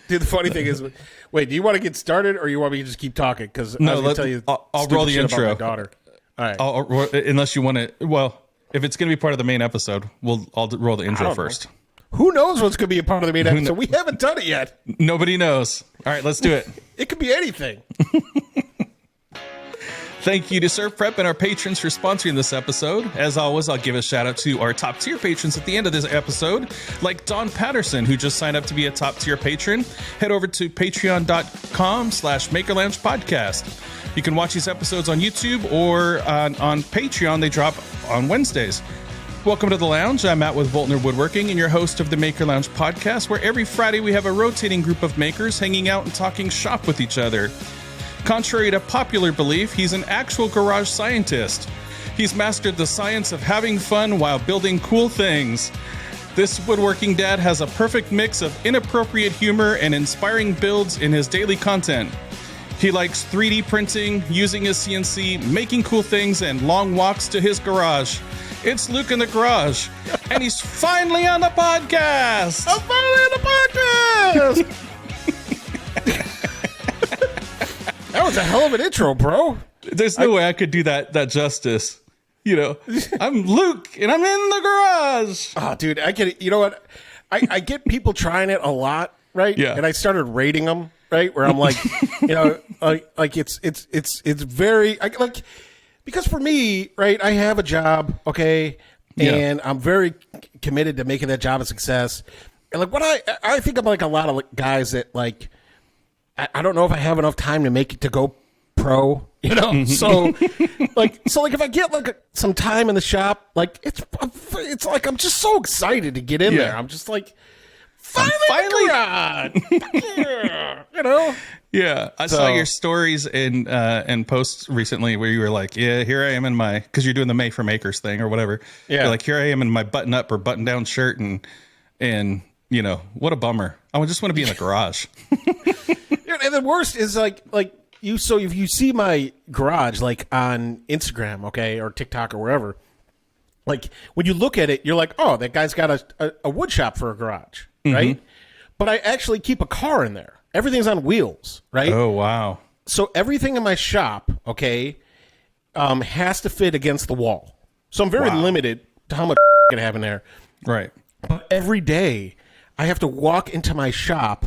Dude, the funny thing is, wait, do you want to get started or you want me to just keep talking? Because No, I was going to tell you I'll roll the intro. about my daughter. All right. Unless you want to, well, if it's going to be part of the main episode, I'll roll the intro first. Know. Who knows what's going to be a part of the main episode? We haven't done it yet. Nobody knows. All right, let's do it. It could be anything. Thank you to Surf Prep and our patrons for sponsoring this episode. As always, I'll give a shout out to our top tier patrons at the end of this episode, like Don Patterson, who just signed up to be a top tier patron. Head over to patreon.com/MakerLoungePodcast. You can watch these episodes on YouTube or on Patreon. They drop on Wednesdays. Welcome to the lounge. I'm Matt with Voltner Woodworking and your host of the Maker Lounge podcast, where every Friday we have a rotating group of makers hanging out and talking shop with each other. Contrary to popular belief, he's an actual garage scientist. He's mastered the science of having fun while building cool things. This woodworking dad has a perfect mix of inappropriate humor and inspiring builds in his daily content. He likes 3D printing, using his CNC, making cool things, and long walks to his garage. It's Luke in the garage, and he's finally on the podcast! I'm finally on the podcast! That was a hell of an intro, bro. There's no way I could do that justice. You know, I'm Luke, and I'm in the garage. Oh, dude, I get it. You know what? I get people trying it a lot, right? Yeah. And I started rating them, right? Where I'm like, you know, like it's very like because for me, right? I have a job, okay, and I'm very committed to making that job a success. And like what I think I'm like a lot of guys that like. I don't know if I have enough time to make it to go pro, you know? So like if I get like some time in the shop, like it's like, I'm just so excited to get in there. I'm just like, finally, yeah, you know? Yeah. I saw your stories and posts recently where you were like, yeah, here I am in my, cause you're doing the May for Makers thing or whatever. Yeah. You're like, here I am in my button up or button down shirt and, you know, what a bummer. I just want to be in the garage. And the worst is like you. So if you see my garage, like on Instagram, okay, or TikTok or wherever, like when you look at it, you're like, oh, that guy's got a wood shop for a garage, right? But I actually keep a car in there. Everything's on wheels, right? Oh wow! So everything in my shop, okay, has to fit against the wall. So I'm very limited to how much I can have in there. Right. But every day I have to walk into my shop,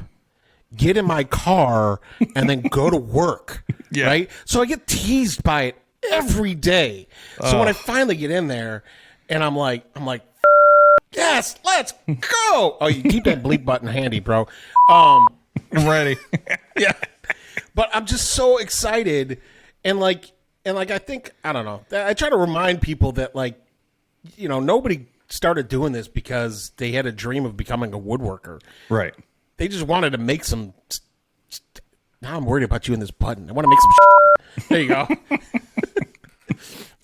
get in my car, and then go to work, right? So I get teased by it every day. So when I finally get in there, and I'm like, yes, let's go. Oh, you keep that bleep button handy, bro. I'm ready. Yeah, but I'm just so excited, and like I think I don't know. I try to remind people that like, you know, nobody started doing this because they had a dream of becoming a woodworker, right? They just wanted to make some. Now I'm worried about you and this button. I want to make some. There you go.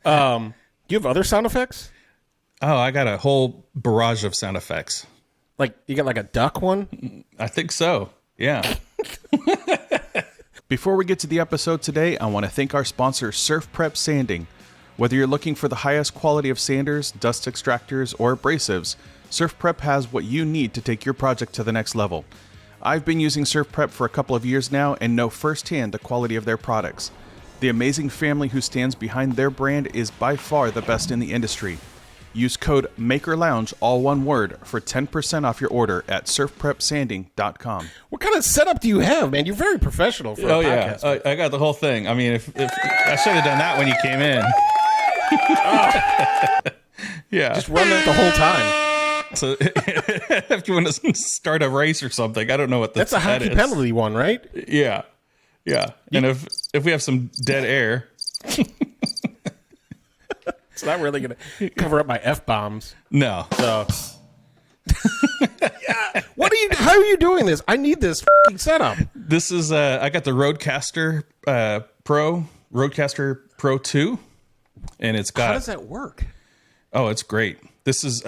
Do you have other sound effects? Oh, I got a whole barrage of sound effects. Like you got like a duck one? I think so. Yeah. Before we get to the episode today, I want to thank our sponsor, Surf Prep Sanding. Whether you're looking for the highest quality of sanders, dust extractors, or abrasives, Surf Prep has what you need to take your project to the next level. I've been using Surf Prep for a couple of years now and know firsthand the quality of their products. The amazing family who stands behind their brand is by far the best in the industry. Use code MAKERLOUNGE, all one word, for 10% off your order at surfprepsanding.com. What kind of setup do you have, man? You're very professional for a podcast. Yeah, I got the whole thing. I mean, if I should have done that when you came in. Yeah. Just run that the whole time. So if you want to start a race or something, I don't know what that's a hockey penalty one, right? Yeah. Yeah. And if we have some dead air. It's not really going to cover up my F-bombs. No. So. Yeah. How are you doing this? I need this fucking setup. This is, I got the Rodecaster Rodecaster Pro 2. And it's got. How does that work? Oh, it's great. This is,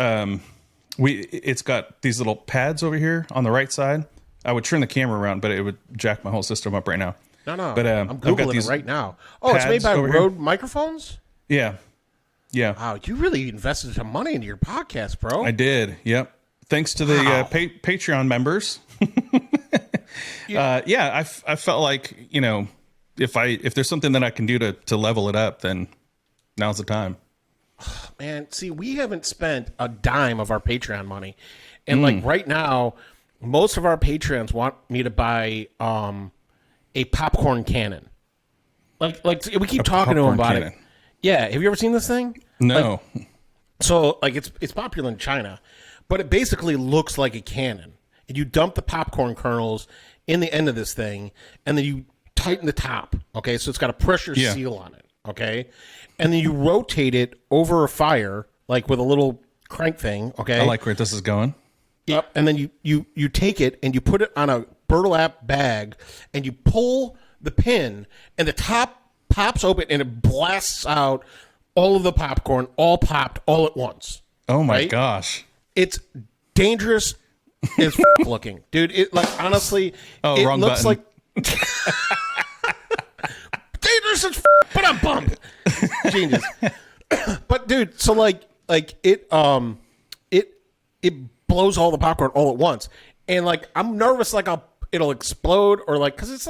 it's got these little pads over here on the right side. I would turn the camera around, but it would jack my whole system up right now. No. But I'm Googling it right now. Oh, it's made by Rode microphones? Yeah. Yeah. Wow, you really invested some money into your podcast, bro. I did. Yep. Thanks to the Patreon members. I felt like, if there's something that I can do to level it up, then now's the time. Man, see, we haven't spent a dime of our Patreon money. And like right now, most of our Patreons want me to buy a popcorn cannon. Like we keep talking to them about it. Yeah, have you ever seen this thing? No. It's popular in China, but it basically looks like a cannon. And you dump the popcorn kernels in the end of this thing, and then you tighten the top. Okay, so it's got a pressure seal on it. Okay, and then you rotate it over a fire, like with a little crank thing. Okay, I like where this is going. Yep, and then you take it and you put it on a burlap bag, and you pull the pin, and the top pops open, and it blasts out all of the popcorn, all popped all at once. Oh my gosh. It's dangerous as looking. Dude, it honestly, it wrong looks button. like dangerous as but I'm bummed. Genius. But dude, so it blows all the popcorn all at once. And I'm nervous it'll explode or cuz it's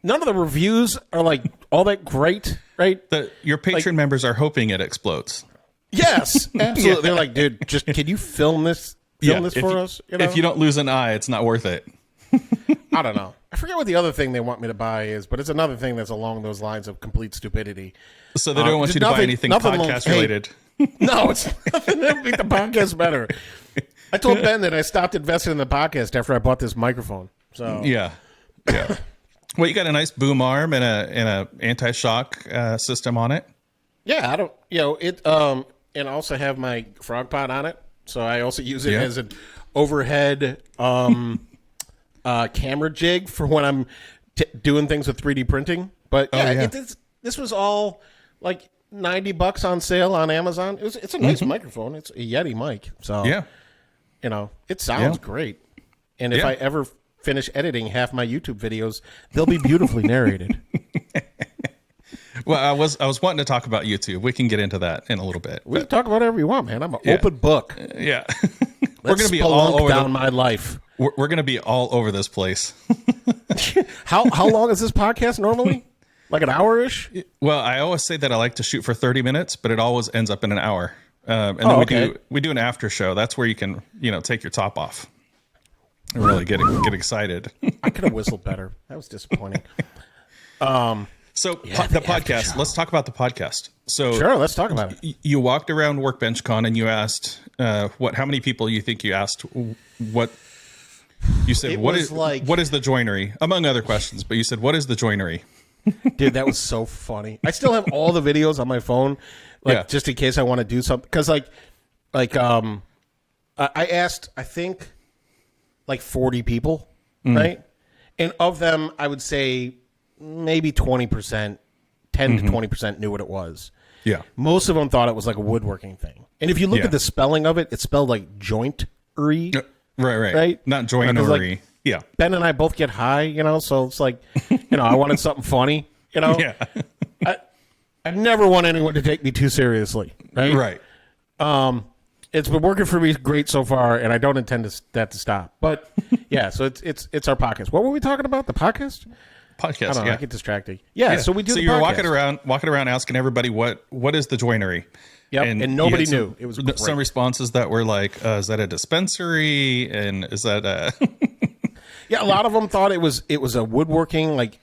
none of the reviews are all that great, right? Your Patreon members are hoping it explodes. Yes, absolutely. They're like, dude, just can you film this for us? If you don't lose an eye, it's not worth it. I don't know. I forget what the other thing they want me to buy is, but it's another thing that's along those lines of complete stupidity. So they don't want you to buy anything podcast related. No, it's nothing that make the podcast better. I told Ben that I stopped investing in the podcast after I bought this microphone. So yeah. Well, you got a nice boom arm and a anti-shock system on it. Yeah, I don't. And I also have my frog pot on it, so I also use it as an overhead camera jig for when I'm doing things with 3D printing. But this was all $90 on sale on Amazon. It's a nice microphone. It's a Yeti mic, so it sounds great. And if I ever finish editing half my YouTube videos, they'll be beautifully narrated. Well, I was wanting to talk about YouTube. We can get into that in a little bit. We can talk about whatever you want, man. I'm an open book. Yeah. We're going to be all over down my life. We're going to be all over this place. How long is this podcast normally? Like an hour-ish? Well, I always say that I like to shoot for 30 minutes, but it always ends up in an hour. And then we do an after show. That's where you can, take your top off and really get excited. I could have whistled better. That was disappointing. So the podcast, let's talk about the podcast. So sure, let's talk about it. You walked around Workbench Con and you asked how many people you think you asked what you said, what is the joinery? Among other questions, but you said, what is the joinery? Dude, that was so funny. I still have all the videos on my phone, just in case I want to do something. Because I asked, I think 40 people, right? And of them, I would say maybe 20%, 10 to 20% knew what it was. Yeah. Most of them thought it was like a woodworking thing. And if you look at the spelling of it, it's spelled like jointery. Right. Not joinery. Yeah. Ben and I both get high, so it's I wanted something funny, Yeah. I never want anyone to take me too seriously. Right. It's been working for me great so far, and I don't intend that to stop. But yeah, so it's our podcast. What were we talking about? The podcast? Podcast. I don't know. I get distracted. Yeah. So we do. So the you're podcast. walking around asking everybody what is the joinery? Yep. And nobody knew. It was great. Some responses that were like, is that a dispensary? And is that a Yeah, a lot of them thought it was a woodworking, like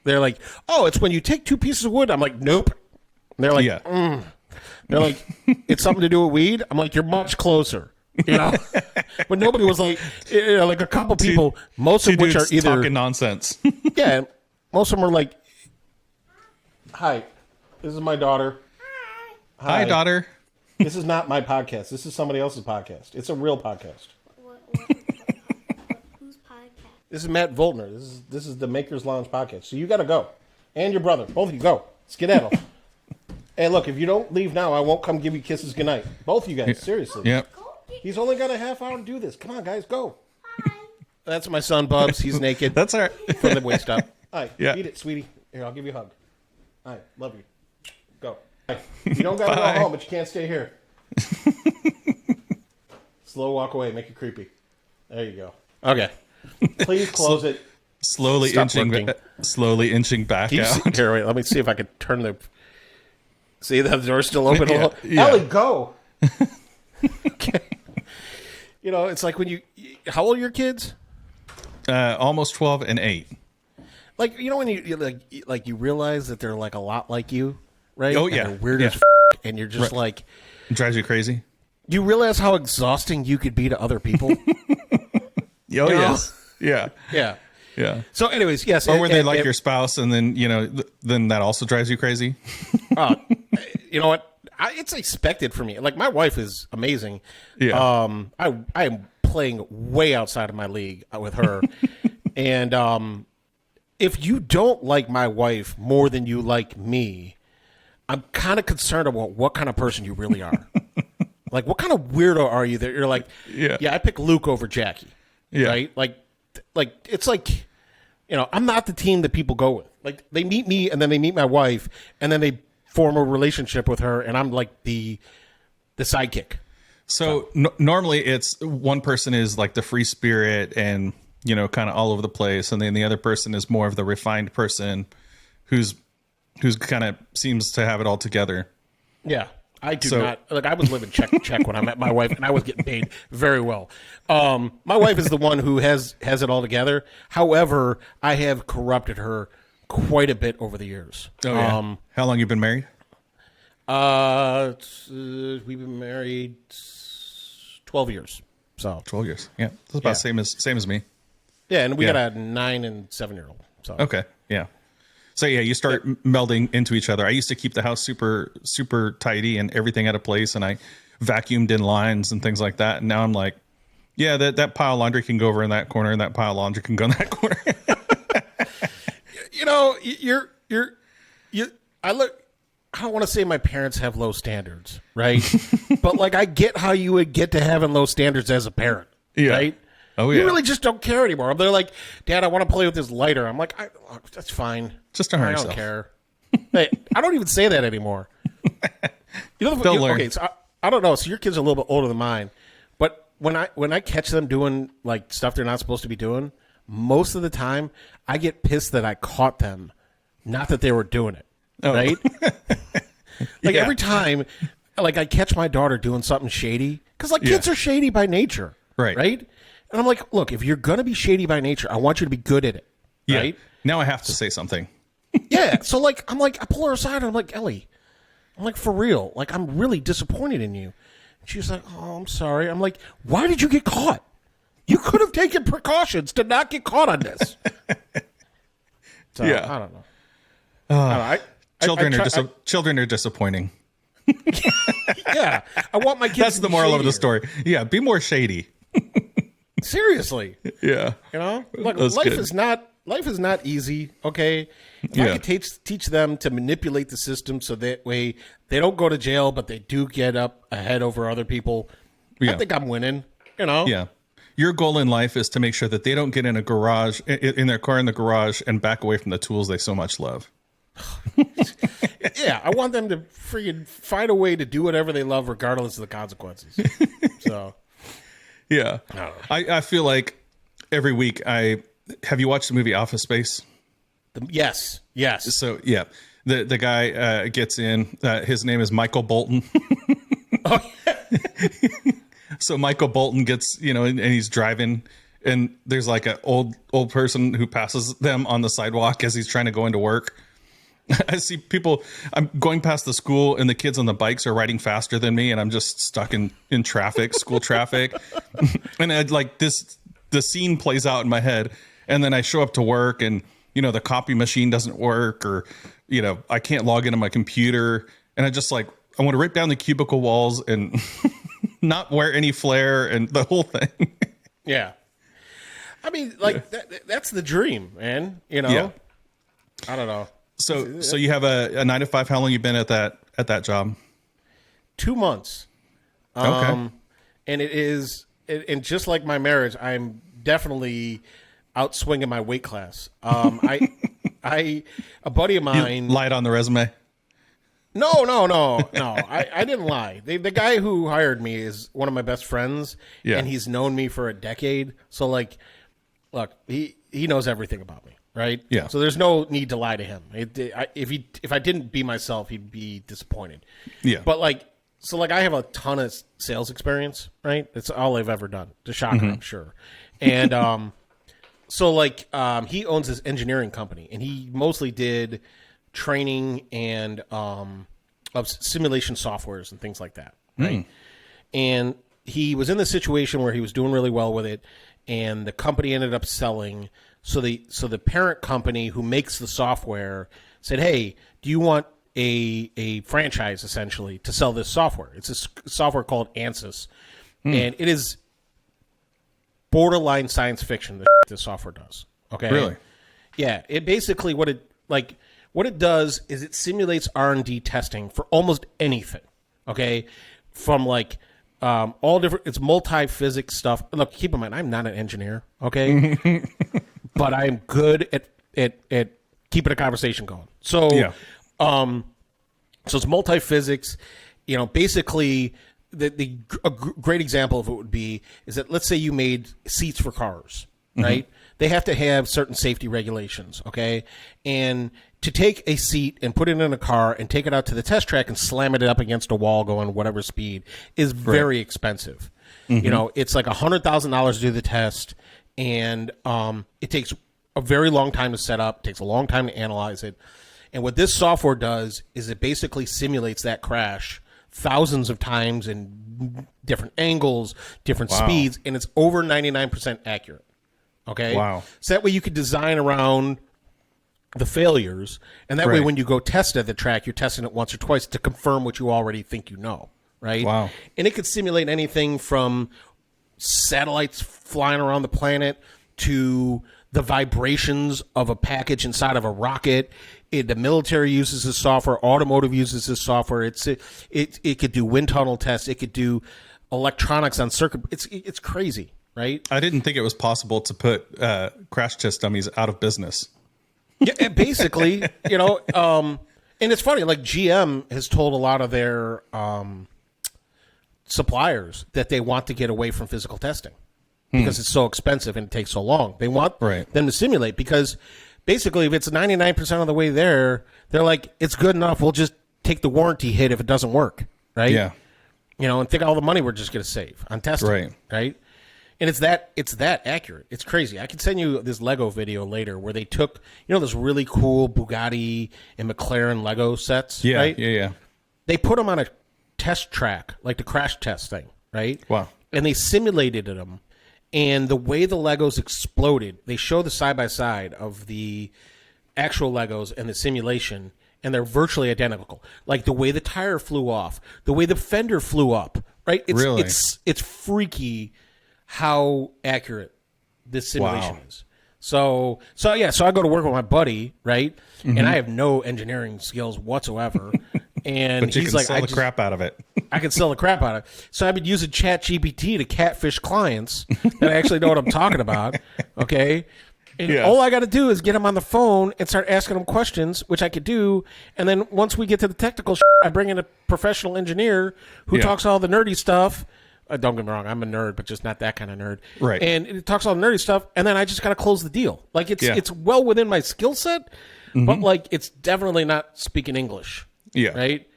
they're like, oh, it's when you take two pieces of wood. I'm like, nope. And they're like, They're like, it's something to do with weed. I'm like, you're much closer, But nobody was like, like a couple people, most of which are either talking nonsense. Yeah, most of them are like, hi, this is my daughter. Hi, daughter. This is not my podcast. This is somebody else's podcast. It's a real podcast. Whose podcast? This is Matt Voltner. This is the Makers Lounge podcast. So you got to go, and your brother, both of you go. Skedaddle. Hey, look, if you don't leave now, I won't come give you kisses goodnight. Both of you guys, seriously. Yep. He's only got a half hour to do this. Come on, guys, go. Hi. That's my son, Bubs. He's naked. That's all right. From the waist up. Hi, Yeah. eat it, sweetie. Here, I'll give you a hug. Hi, love you. Go. Hi. You don't got to go home, but you can't stay here. Slow walk away. Make it creepy. There you go. Okay. Please close it. slowly Stop inching, looking. slowly inching back out. Here, wait. Let me see if I can turn the. See, the door's still open. Yeah. Ellie, go. Okay. You know, it's like when you. How old are your kids? Almost 12 and 8. Like, you know, when you like you realize that they're like a lot like you, right? Oh, And yeah. they're weird Yeah. as and you're just Right. like. It drives you crazy. You realize how exhausting you could be to other people. Oh, yes. Yeah. Yeah. Yeah. So, anyways, yes. Or were they like your spouse, and then, you know, then that also drives you crazy? You know what? It's expected for me. Like, my wife is amazing. Yeah. I am playing way outside of my league with her. And if you don't like my wife more than you like me, I'm kind of concerned about what kind of person you really are. Like, what kind of weirdo are you that you're like, Yeah. I pick Luke over Jackie. Yeah. Right? Like, it's like, you know, I'm not the team that people go with. Like, they meet me and then they meet my wife and then they form a relationship with her and I'm like the sidekick. So normally it's one person is like the free spirit and, you know, kind of all over the place. And then the other person is more of the refined person who's kind of seems to have it all together. Yeah. I do not. Like, I was living check to check when I met my wife, and I was getting paid very well. My wife is the one who has it all together. However, I have corrupted her quite a bit over the years. Oh, yeah. How long you been married? We've been married 12 years. So 12 years. Yeah. That's about same as me. yeah, and we got a 9 and 7-year-old. So Okay. Yeah. So yeah, you start melding into each other. I used to keep the house super, super tidy and everything out of place, and I vacuumed in lines and things like that. And now I'm like, yeah, that pile of laundry can go over in that corner, and that pile of laundry can go in that corner. you know, I don't want to say my parents have low standards, right? But like, I get how you would get to having low standards as a parent, Yeah. right? Oh, yeah. You really just don't care anymore. They're like, Dad, I want to play with this lighter. I'm like, that's fine. Just don't hurt I don't yourself. care. Hey, I don't even say that anymore. You know, They'll learn. Okay, so I don't know. So your kids are a little bit older than mine, but when I catch them doing like stuff they're not supposed to be doing, most of the time I get pissed that I caught them, not that they were doing it. Oh. Right? Like Yeah. every time, like I catch my daughter doing something shady, because like kids are shady by nature, Right. Right? And I'm like, look, if you're gonna be shady by nature, I want you to be good at it, Yeah. right? Now I have to say something. Yeah. So like, I pull her aside and I'm like, Ellie, I'm like, for real, like I'm really disappointed in you. And she's like, oh, I'm sorry. I'm like, why did you get caught? You could have taken precautions to not get caught on this. So, Yeah. I don't know. I don't know. Children are disappointing. Yeah, I want my kids. That's to the be moral of the shadier. story. Yeah, be more shady. Seriously, Yeah. you know, look, That's life good. is not easy. Okay, if I could teach them to manipulate the system so that way they don't go to jail, but they do get up ahead over other people. Yeah. I think I'm winning. You know. Yeah. Your goal in life is to make sure that they don't get in a garage, in their car in the garage, and back away from the tools they so much love. Yeah, I want them to freaking find a way to do whatever they love, regardless of the consequences. So, Yeah. I feel like every week have you watched the movie Office Space? yes. So yeah, the guy gets in. His name is Michael Bolton. Oh, So Michael Bolton gets, and he's driving, and there's like an old person who passes them on the sidewalk as he's trying to go into work. I see people. I'm going past the school, and the kids on the bikes are riding faster than me, and I'm just stuck in traffic, school traffic. And the scene plays out in my head, and then I show up to work, and the copy machine doesn't work, or I can't log into my computer, and I want to rip down the cubicle walls and not wear any flair and the whole thing. yeah. I mean, that's the dream, man. Yeah. I don't know. So you have a 9 to 5. How long you been at that job? 2 months. Okay. And it is, and just like my marriage, I'm definitely out swinging my weight class. A buddy of mine. You lied on the resume. No. I didn't lie. The guy who hired me is one of my best friends, Yeah. and he's known me for a decade. So, like, look, he knows everything about me, right? Yeah. So there's no need to lie to him. If I didn't be myself, he'd be disappointed. Yeah. But I have a ton of sales experience, right? That's all I've ever done. The shocker, I'm sure. And he owns this engineering company, and he mostly did training and of simulation softwares and things like that, right? And he was in the situation where he was doing really well with it, and the company ended up selling. So the parent company who makes the software said, "Hey, do you want a franchise essentially to sell this software?" It's a software called ANSYS, and it is borderline science fiction. This software does. Okay, Really? Yeah. It basically what it does is it simulates R&D testing for almost anything. Okay, from all different. It's multi-physics stuff. Look, keep in mind, I'm not an engineer. Okay, but I'm good at keeping a conversation going. So Yeah. So it's multi-physics. Basically, a great example of it would be is that let's say you made seats for cars, right? They have to have certain safety regulations, okay? And to take a seat and put it in a car and take it out to the test track and slam it up against a wall going whatever speed is very expensive. It's like $100,000 to do the test, and it takes a very long time to set up, takes a long time to analyze it. And what this software does is it basically simulates that crash thousands of times in different angles, different speeds, and it's over 99% accurate. Okay? Wow. So that way you could design around the failures, and that way when you go test at the track, you're testing it once or twice to confirm what you already think you know, right? Wow. And it could simulate anything from satellites flying around the planet to the vibrations of a package inside of a rocket. The military uses this software. Automotive uses this software. It could do wind tunnel tests. It could do electronics on circuit. It's crazy, right? I didn't think it was possible to put crash test dummies out of business. Yeah, basically, and it's funny. Like GM has told a lot of their suppliers that they want to get away from physical testing because it's so expensive and it takes so long. They want them to simulate because basically, if it's 99% of the way there, they're like, it's good enough. We'll just take the warranty hit if it doesn't work, right? Yeah. And think of all the money we're just going to save on testing, right? And it's that accurate. It's crazy. I can send you this Lego video later where they took, those really cool Bugatti and McLaren Lego sets, right? Yeah. They put them on a test track, like the crash test thing, right? Wow. And they simulated them. And the way the Legos exploded, they show the side-by-side of the actual Legos and the simulation, and they're virtually identical. Like the way the tire flew off, the way the fender flew up, right? It's freaky how accurate this simulation is. So I go to work with my buddy, right? And I have no engineering skills whatsoever. And but you he's can like, sell the crap out of it. I can sell the crap out of it. So I've been using ChatGPT to catfish clients that actually know what I'm talking about. Okay. And all I got to do is get them on the phone and start asking them questions, which I could do. And then once we get to the technical shit, I bring in a professional engineer who talks all the nerdy stuff. Don't get me wrong, I'm a nerd, but just not that kind of nerd. Right. And it talks all the nerdy stuff, and then I just got to close the deal. Like it's well within my skill set, but it's definitely not speaking English. Yeah. Right.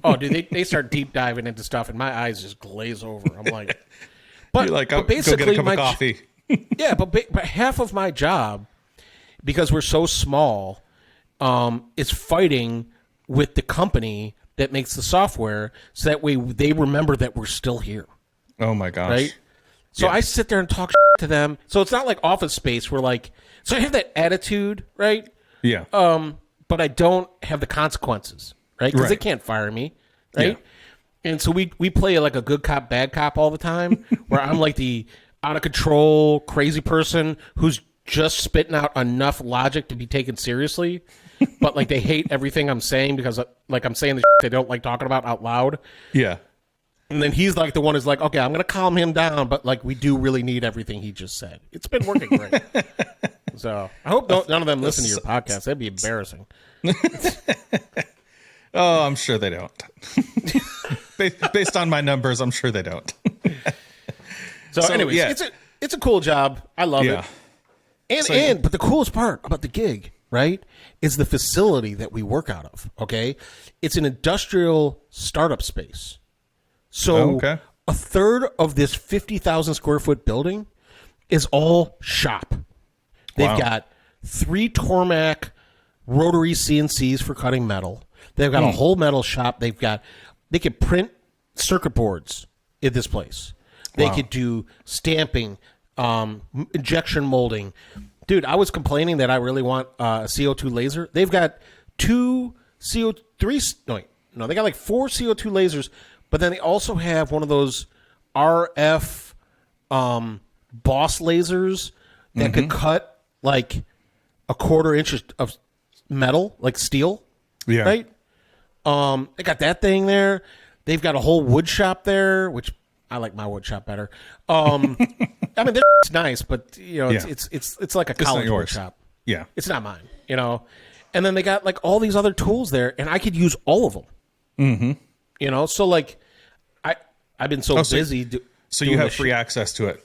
Oh, dude, they start deep diving into stuff, and my eyes just glaze over. I'm like, but you're like, but basically, go get a cup of coffee. Yeah, but half of my job, because we're so small, is fighting with the company that makes the software, so that way they remember that we're still here. Oh my gosh! Right. So I sit there and talk to them. So it's not like Office Space where so I have that attitude, right? Yeah. But I don't have the consequences, right? Because they can't fire me, right? Yeah. And so we play like a good cop, bad cop all the time, where I'm like the out of control, crazy person who's just spitting out enough logic to be taken seriously, but like they hate everything I'm saying because like I'm saying the they don't like talking about out loud. Yeah. And then he's like the one who's like, okay, I'm going to calm him down, but like we do really need everything he just said. It's been working great. So I hope none of them listen to your podcast. That'd be embarrassing. Oh, I'm sure they don't. Based on my numbers, I'm sure they don't. So anyways, it's a cool job. I love it. But the coolest part about the gig, right, is the facility that we work out of. Okay, it's an industrial startup space. So a third of this 50,000 square foot building is all shop. They've got 3 Tormac rotary CNCs for cutting metal. They've got a whole metal shop. They could print circuit boards in this place. They could do stamping, injection molding. Dude, I was complaining that I really want a CO2 laser. They've got 2 CO3. No, they got like 4 CO2 lasers, but then they also have one of those RF boss lasers that could cut like a 1/4 inch of metal, like steel. Yeah. Right? They got that thing there. They've got a whole wood shop there, which I like my wood shop better. I mean, it's nice, but it's like a college wood shop. Yeah. It's not mine, And then they got like all these other tools there, and I could use all of them. Mm-hmm. So like I've been so busy. So you have free access to it.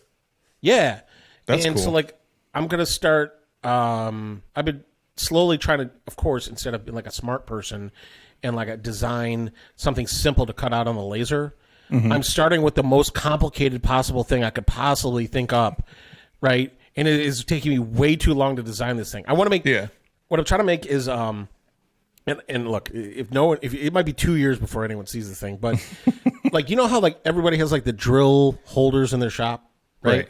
Yeah. That's cool. So like I'm gonna start. I've been slowly trying to, of course, instead of being like a smart person and like a design something simple to cut out on the laser. I'm starting with the most complicated possible thing I could possibly think up, right? And it is taking me way too long to design this thing. I want to make. Yeah. What I'm trying to make is and look, if it might be 2 years before anyone sees the thing, but like how like everybody has like the drill holders in their shop, right?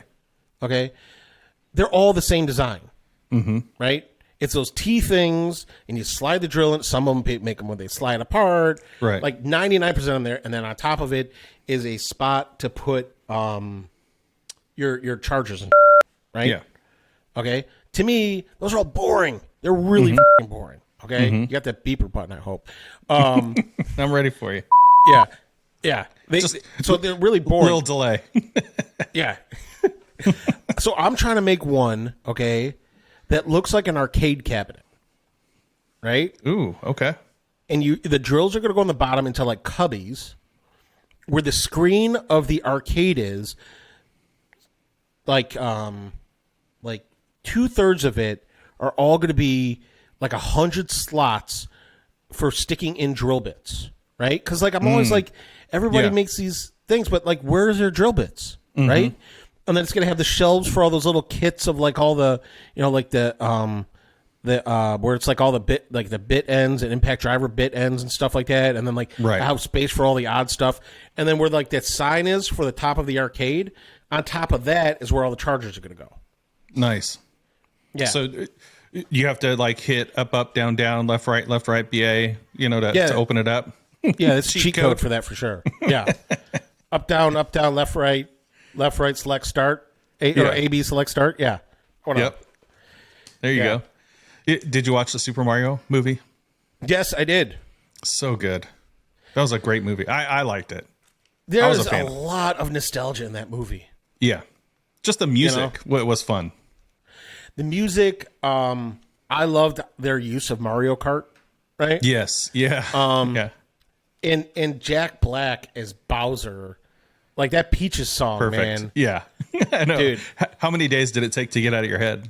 Okay, they're all the same design, right? It's those T things, and you slide the drill in. Some of them make them when they slide apart. Right. Like 99% of them there, and then on top of it is a spot to put your chargers in. Right. Yeah. Okay. To me, those are all boring. They're really f***ing boring. Okay. You got that beeper button, I hope. I'm ready for you. Yeah. Yeah. So they're really boring. Little delay. Yeah. So I'm trying to make one. Okay. That looks like an arcade cabinet, right? Ooh, okay. And the drills are going to go on the bottom into like cubbies, where the screen of the arcade is like 2/3 of it are all going to be like 100 slots for sticking in drill bits, right? Because like I'm always like, everybody makes these things, but like, where's their drill bits, right? And then it's gonna have the shelves for all those little kits of like all the, like the where it's like all the bit ends and impact driver bit ends and stuff like that, and then like I have space for all the odd stuff, and then where like that sign is for the top of the arcade, on top of that is where all the chargers are gonna go. Nice. Yeah. So you have to like hit up, down, left, right, BA, to open it up. Yeah, it's cheat code for that for sure. Yeah. up, down, left, right, select start. Or AB select start. Yeah. Hold on. There you go. Did you watch the Super Mario movie? Yes, I did. So good. That was a great movie. I liked it. There's a lot of nostalgia in that movie. Yeah. Just the music was fun. The music, I loved their use of Mario Kart, right? Yes. Yeah. Yeah. And Jack Black as Bowser, like that Peaches song, perfect. Man. Yeah. I know. Dude. How many days did it take to get out of your head?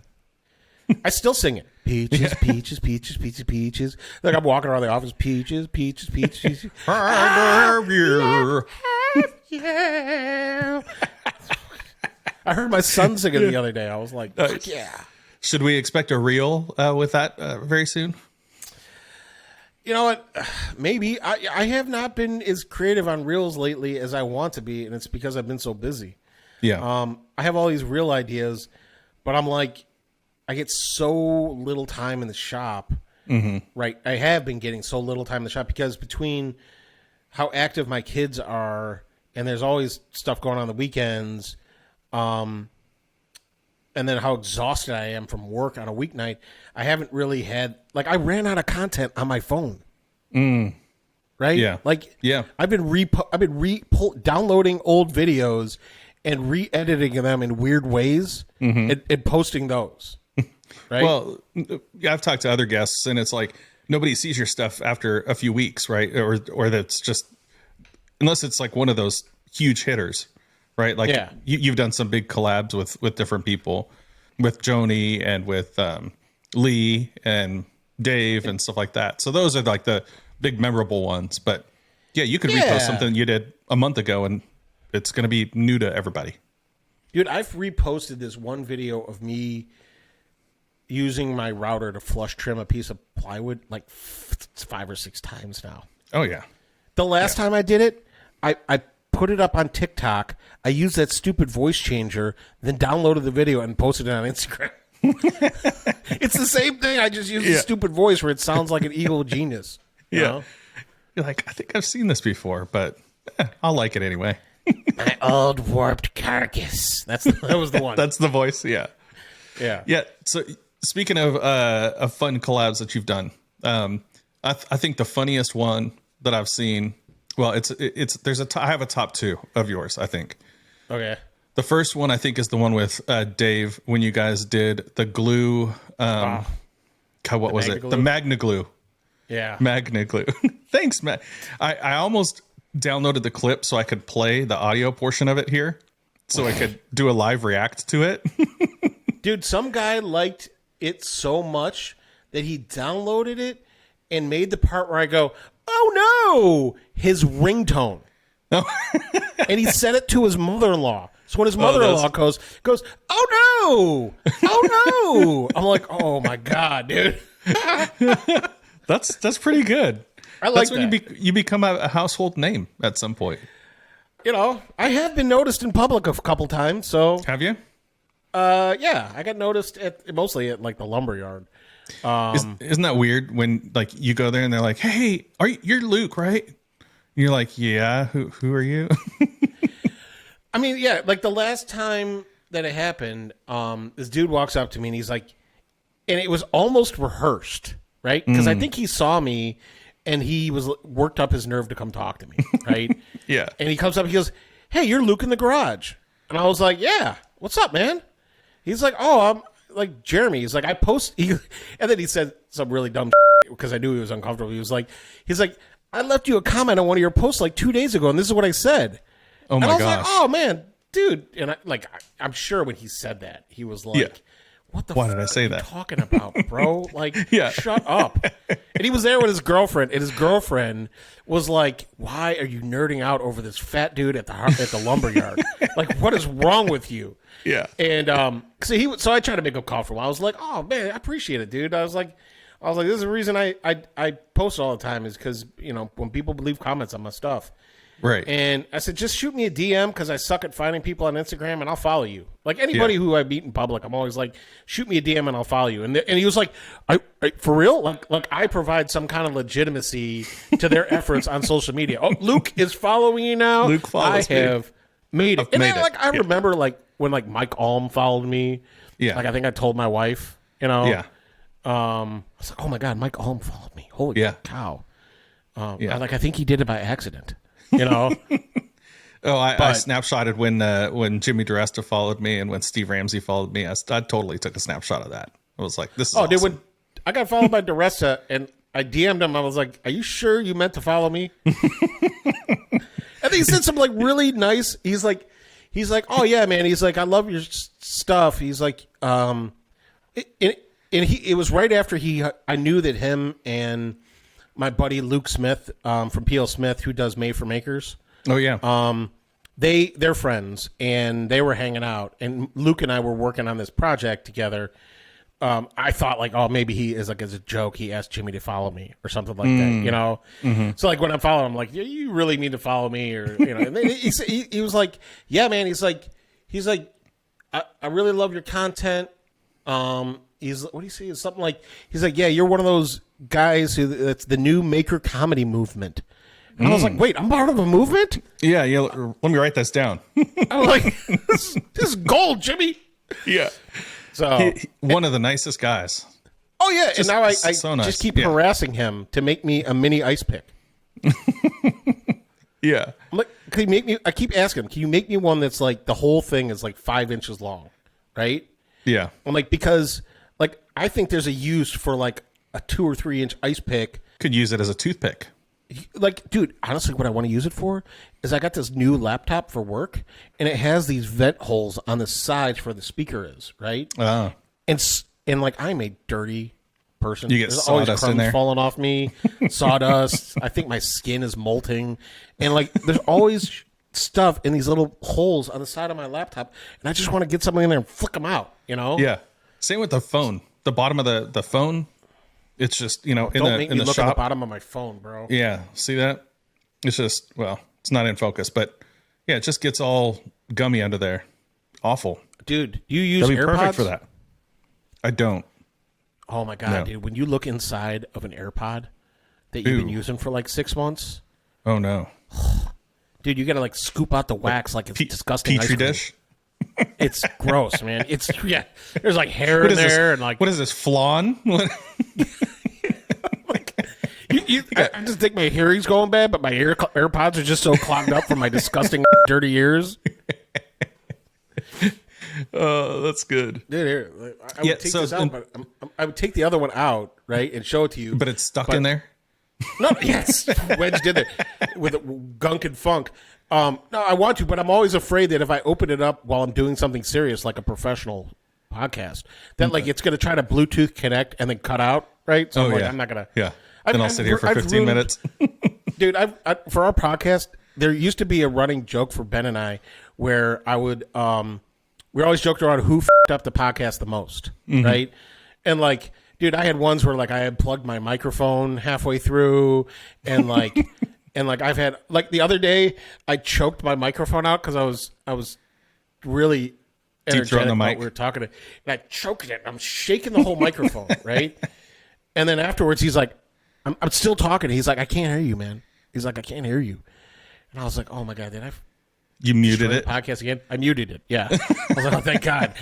I still sing it. Peaches, peaches, peaches, peaches, peaches. Like I'm walking around the office. Peaches, peaches, peaches. I love you. Yeah. I heard my son singing the other day. I was like, yeah. Should we expect a reel with that very soon? You know what? Maybe. I have not been as creative on reels lately as I want to be, and it's because I've been so busy. Yeah. I have all these reel ideas, but I'm like, I get so little time in the shop. Right? I have been getting so little time in the shop because between how active my kids are, and there's always stuff going on the weekends, and then how exhausted I am from work on a weeknight, I haven't really had, like, I ran out of content on my phone. Right? Yeah. Like, I've been downloading old videos and re-editing them in weird ways and posting those. Right? Well, I've talked to other guests, and it's like nobody sees your stuff after a few weeks, right? Or that's just, unless it's like one of those huge hitters. Right, like you've done some big collabs with different people, with Joni and with Lee and Dave and stuff like that. So those are like the big memorable ones. But yeah, you could repost something you did a month ago and it's going to be new to everybody. Dude, I've reposted this one video of me using my router to flush trim a piece of plywood like 5 or 6 times now. Oh, yeah. The last time I did it, I put it up on TikTok. I used that stupid voice changer, then downloaded the video and posted it on Instagram. It's the same thing. I just use the stupid voice where it sounds like an evil genius. You know? You're like, I think I've seen this before, but I'll like it anyway. My old warped carcass. That was the one. That's the voice. Yeah. Yeah. Yeah. So speaking of fun collabs that you've done, I think the funniest one that I've seen, well, I have a top 2 of yours, I think. Okay. The first one I think is the one with Dave when you guys did the glue. God, what was it? The Magna glue. Yeah. Magna glue. Thanks, Matt. I almost downloaded the clip so I could play the audio portion of it here so I could do a live react to it. Dude, some guy liked it so much that he downloaded it and made the part where I go, oh no, his ringtone. And he sent it to his mother-in-law. So when his mother-in-law goes, oh no. I'm like, oh my God, dude. That's pretty good. I like That's when you become a household name at some point. You know, I have been noticed in public a couple times. So have you? Yeah, I got noticed mostly at like the lumberyard. Isn't that weird when like you go there and they're like, "Hey, you're Luke, right?" And you're like, "Yeah, who are you?" I mean, yeah, like the last time that it happened, this dude walks up to me and he's like, and it was almost rehearsed, right? Because I think he saw me. And he was worked up his nerve to come talk to me, right? Yeah. And he comes up, he goes, hey, you're Luke in the garage. And I was like, yeah, what's up, man? He's like, oh, I'm like Jeremy. He's like, and then he said some really dumb because I knew he was uncomfortable. He's like, I left you a comment on one of your posts like 2 days ago, and this is what I said. Oh my gosh. gosh. Like, oh man, dude. And I'm sure when he said that, he was like, what the Why did I say that? Are you talking about, bro? Like, Yeah. Shut up. And he was there with his girlfriend, and his girlfriend was like, why are you nerding out over this fat dude at the lumberyard? Like, what is wrong with you? Yeah. And so I tried to make him comfortable. I was like, oh man, I appreciate it, dude. I was like, this is the reason I post all the time is because, you know, when people leave comments on my stuff. Right. And I said, just shoot me a DM because I suck at finding people on Instagram and I'll follow you. Like anybody who I meet in public, I'm always like, shoot me a DM and I'll follow you. And he was like, I for real? Like I provide some kind of legitimacy to their efforts on social media. Oh, Luke is following you now. Luke follows me. I have made it. And then, I remember like when like Mike Alm followed me. Yeah. Like I think I told my wife, you know. Yeah. I was like, oh my God, Mike Alm followed me. Holy cow. I think he did it by accident. You know. I snapshotted when Jimmy DiResta followed me and when Steve Ramsey followed me. I totally took a snapshot of that. I was like, "This is awesome." Dude, when I got followed by DiResta and I DM'd him, I was like, "Are you sure you meant to follow me?" And he said some like really nice. He's like, "Oh yeah, man." He's like, "I love your stuff." He's like, it was right after I knew that him and my buddy Luke Smith from P.L. Smith, who does Made for Makers. Oh yeah. They're friends and they were hanging out, and Luke and I were working on this project together. I thought like, oh, maybe he is like as a joke, he asked Jimmy to follow me or something like that, you know. Mm-hmm. So like when I'm following him, I'm like, yeah, you really need to follow me, or you know. And then he was like, yeah, man. He's like, I really love your content. What do you say? It's something like, he's like, yeah, you're one of those guys that's the new maker comedy movement. And I was like, wait, I'm part of a movement? Yeah. Let me write this down. I'm like, this is gold, Jimmy. Yeah. So one of the nicest guys. Oh yeah, and now I so nice. just keep harassing him to make me a mini ice pick. Yeah. I'm like, can you make me? I keep asking him, can you make me one that's like the whole thing is like 5 inches long, right? Yeah. I'm like, because like I think there's a use for like a 2 or 3 inch ice pick. Could use it as a toothpick. like, dude, honestly, what I want to use it for is I got this new laptop for work, and it has these vent holes on the sides where the speaker is, right? Oh. And like, I'm a dirty person. You get There's always sawdust in crumbs there. falling off me, sawdust. I think my skin is molting, and like, there's always stuff in these little holes on the side of my laptop, and I just want to get something in there and flick them out, you know? Yeah. Same with the phone. The bottom of the phone, it's just, in Don't make the me look shop. at the bottom of my phone, bro. Yeah. See that? It's just, well, it's not in focus, but yeah, it just gets all gummy under there. Awful. Dude, you use That'd be AirPods? perfect for that. I don't. Oh my God, No. dude. When you look inside of an AirPod that you've been using for like 6 months, Oh no. dude, you got to like scoop out the wax like it's disgusting. Petri ice cream. dish. It's gross, man. It's, yeah. There's like hair What in is this? there and like. What is this? Flan? What? I just think my hearing's going bad, but my AirPods are just so clogged up from my disgusting, dirty ears. Oh, that's good. Dude, here, I would take this out, but I would take the other one out, right, and show it to you. But it's stuck in there. No, yes, wedged in there with gunk and funk. No, I want to, but I'm always afraid that if I open it up while I'm doing something serious, like a professional podcast, that like it's going to try to Bluetooth connect and then cut out, right? So I'm like, I'm not going to. Yeah. Then I'll sit here for 15 minutes. Dude, for our podcast, there used to be a running joke for Ben and I where I would, we always joked around who f***ed up the podcast the most, right? And like, dude, I had ones where like I had plugged my microphone halfway through, and like, I've had like the other day I choked my microphone out because I was really energetic the while mic. we were talking, and I choked it. I'm shaking the whole microphone, right? And then afterwards, he's like, I'm still talking. He's like, I can't hear you, man. He's like, I can't hear you. And I was like, oh my God, did I You muted destroy it. the podcast again? I muted it. Yeah. I was like, oh, thank God.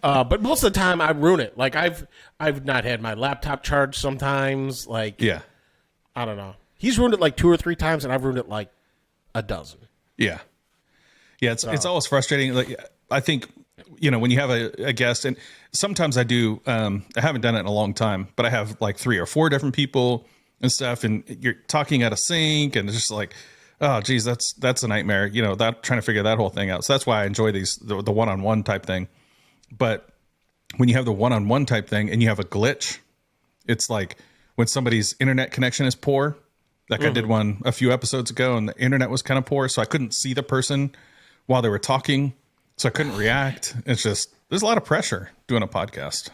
But most of the time I ruin it. Like I've not had my laptop charged sometimes. Like, Yeah. I don't know. He's ruined it like 2 or 3 times, and I've ruined it like a dozen. Yeah. Yeah. It's always frustrating. Like, I think, when you have a guest, and sometimes I do, I haven't done it in a long time, but I have like 3 or 4 different people and stuff, and you're talking out of sync, and it's just like, oh geez, that's a nightmare, that trying to figure that whole thing out. So that's why I enjoy the one-on-one type thing. But when you have the one-on-one type thing and you have a glitch, it's like when somebody's internet connection is poor. Like I did one a few episodes ago, and the internet was kind of poor, so I couldn't see the person while they were talking, so I couldn't react. It's just, there's a lot of pressure doing a podcast.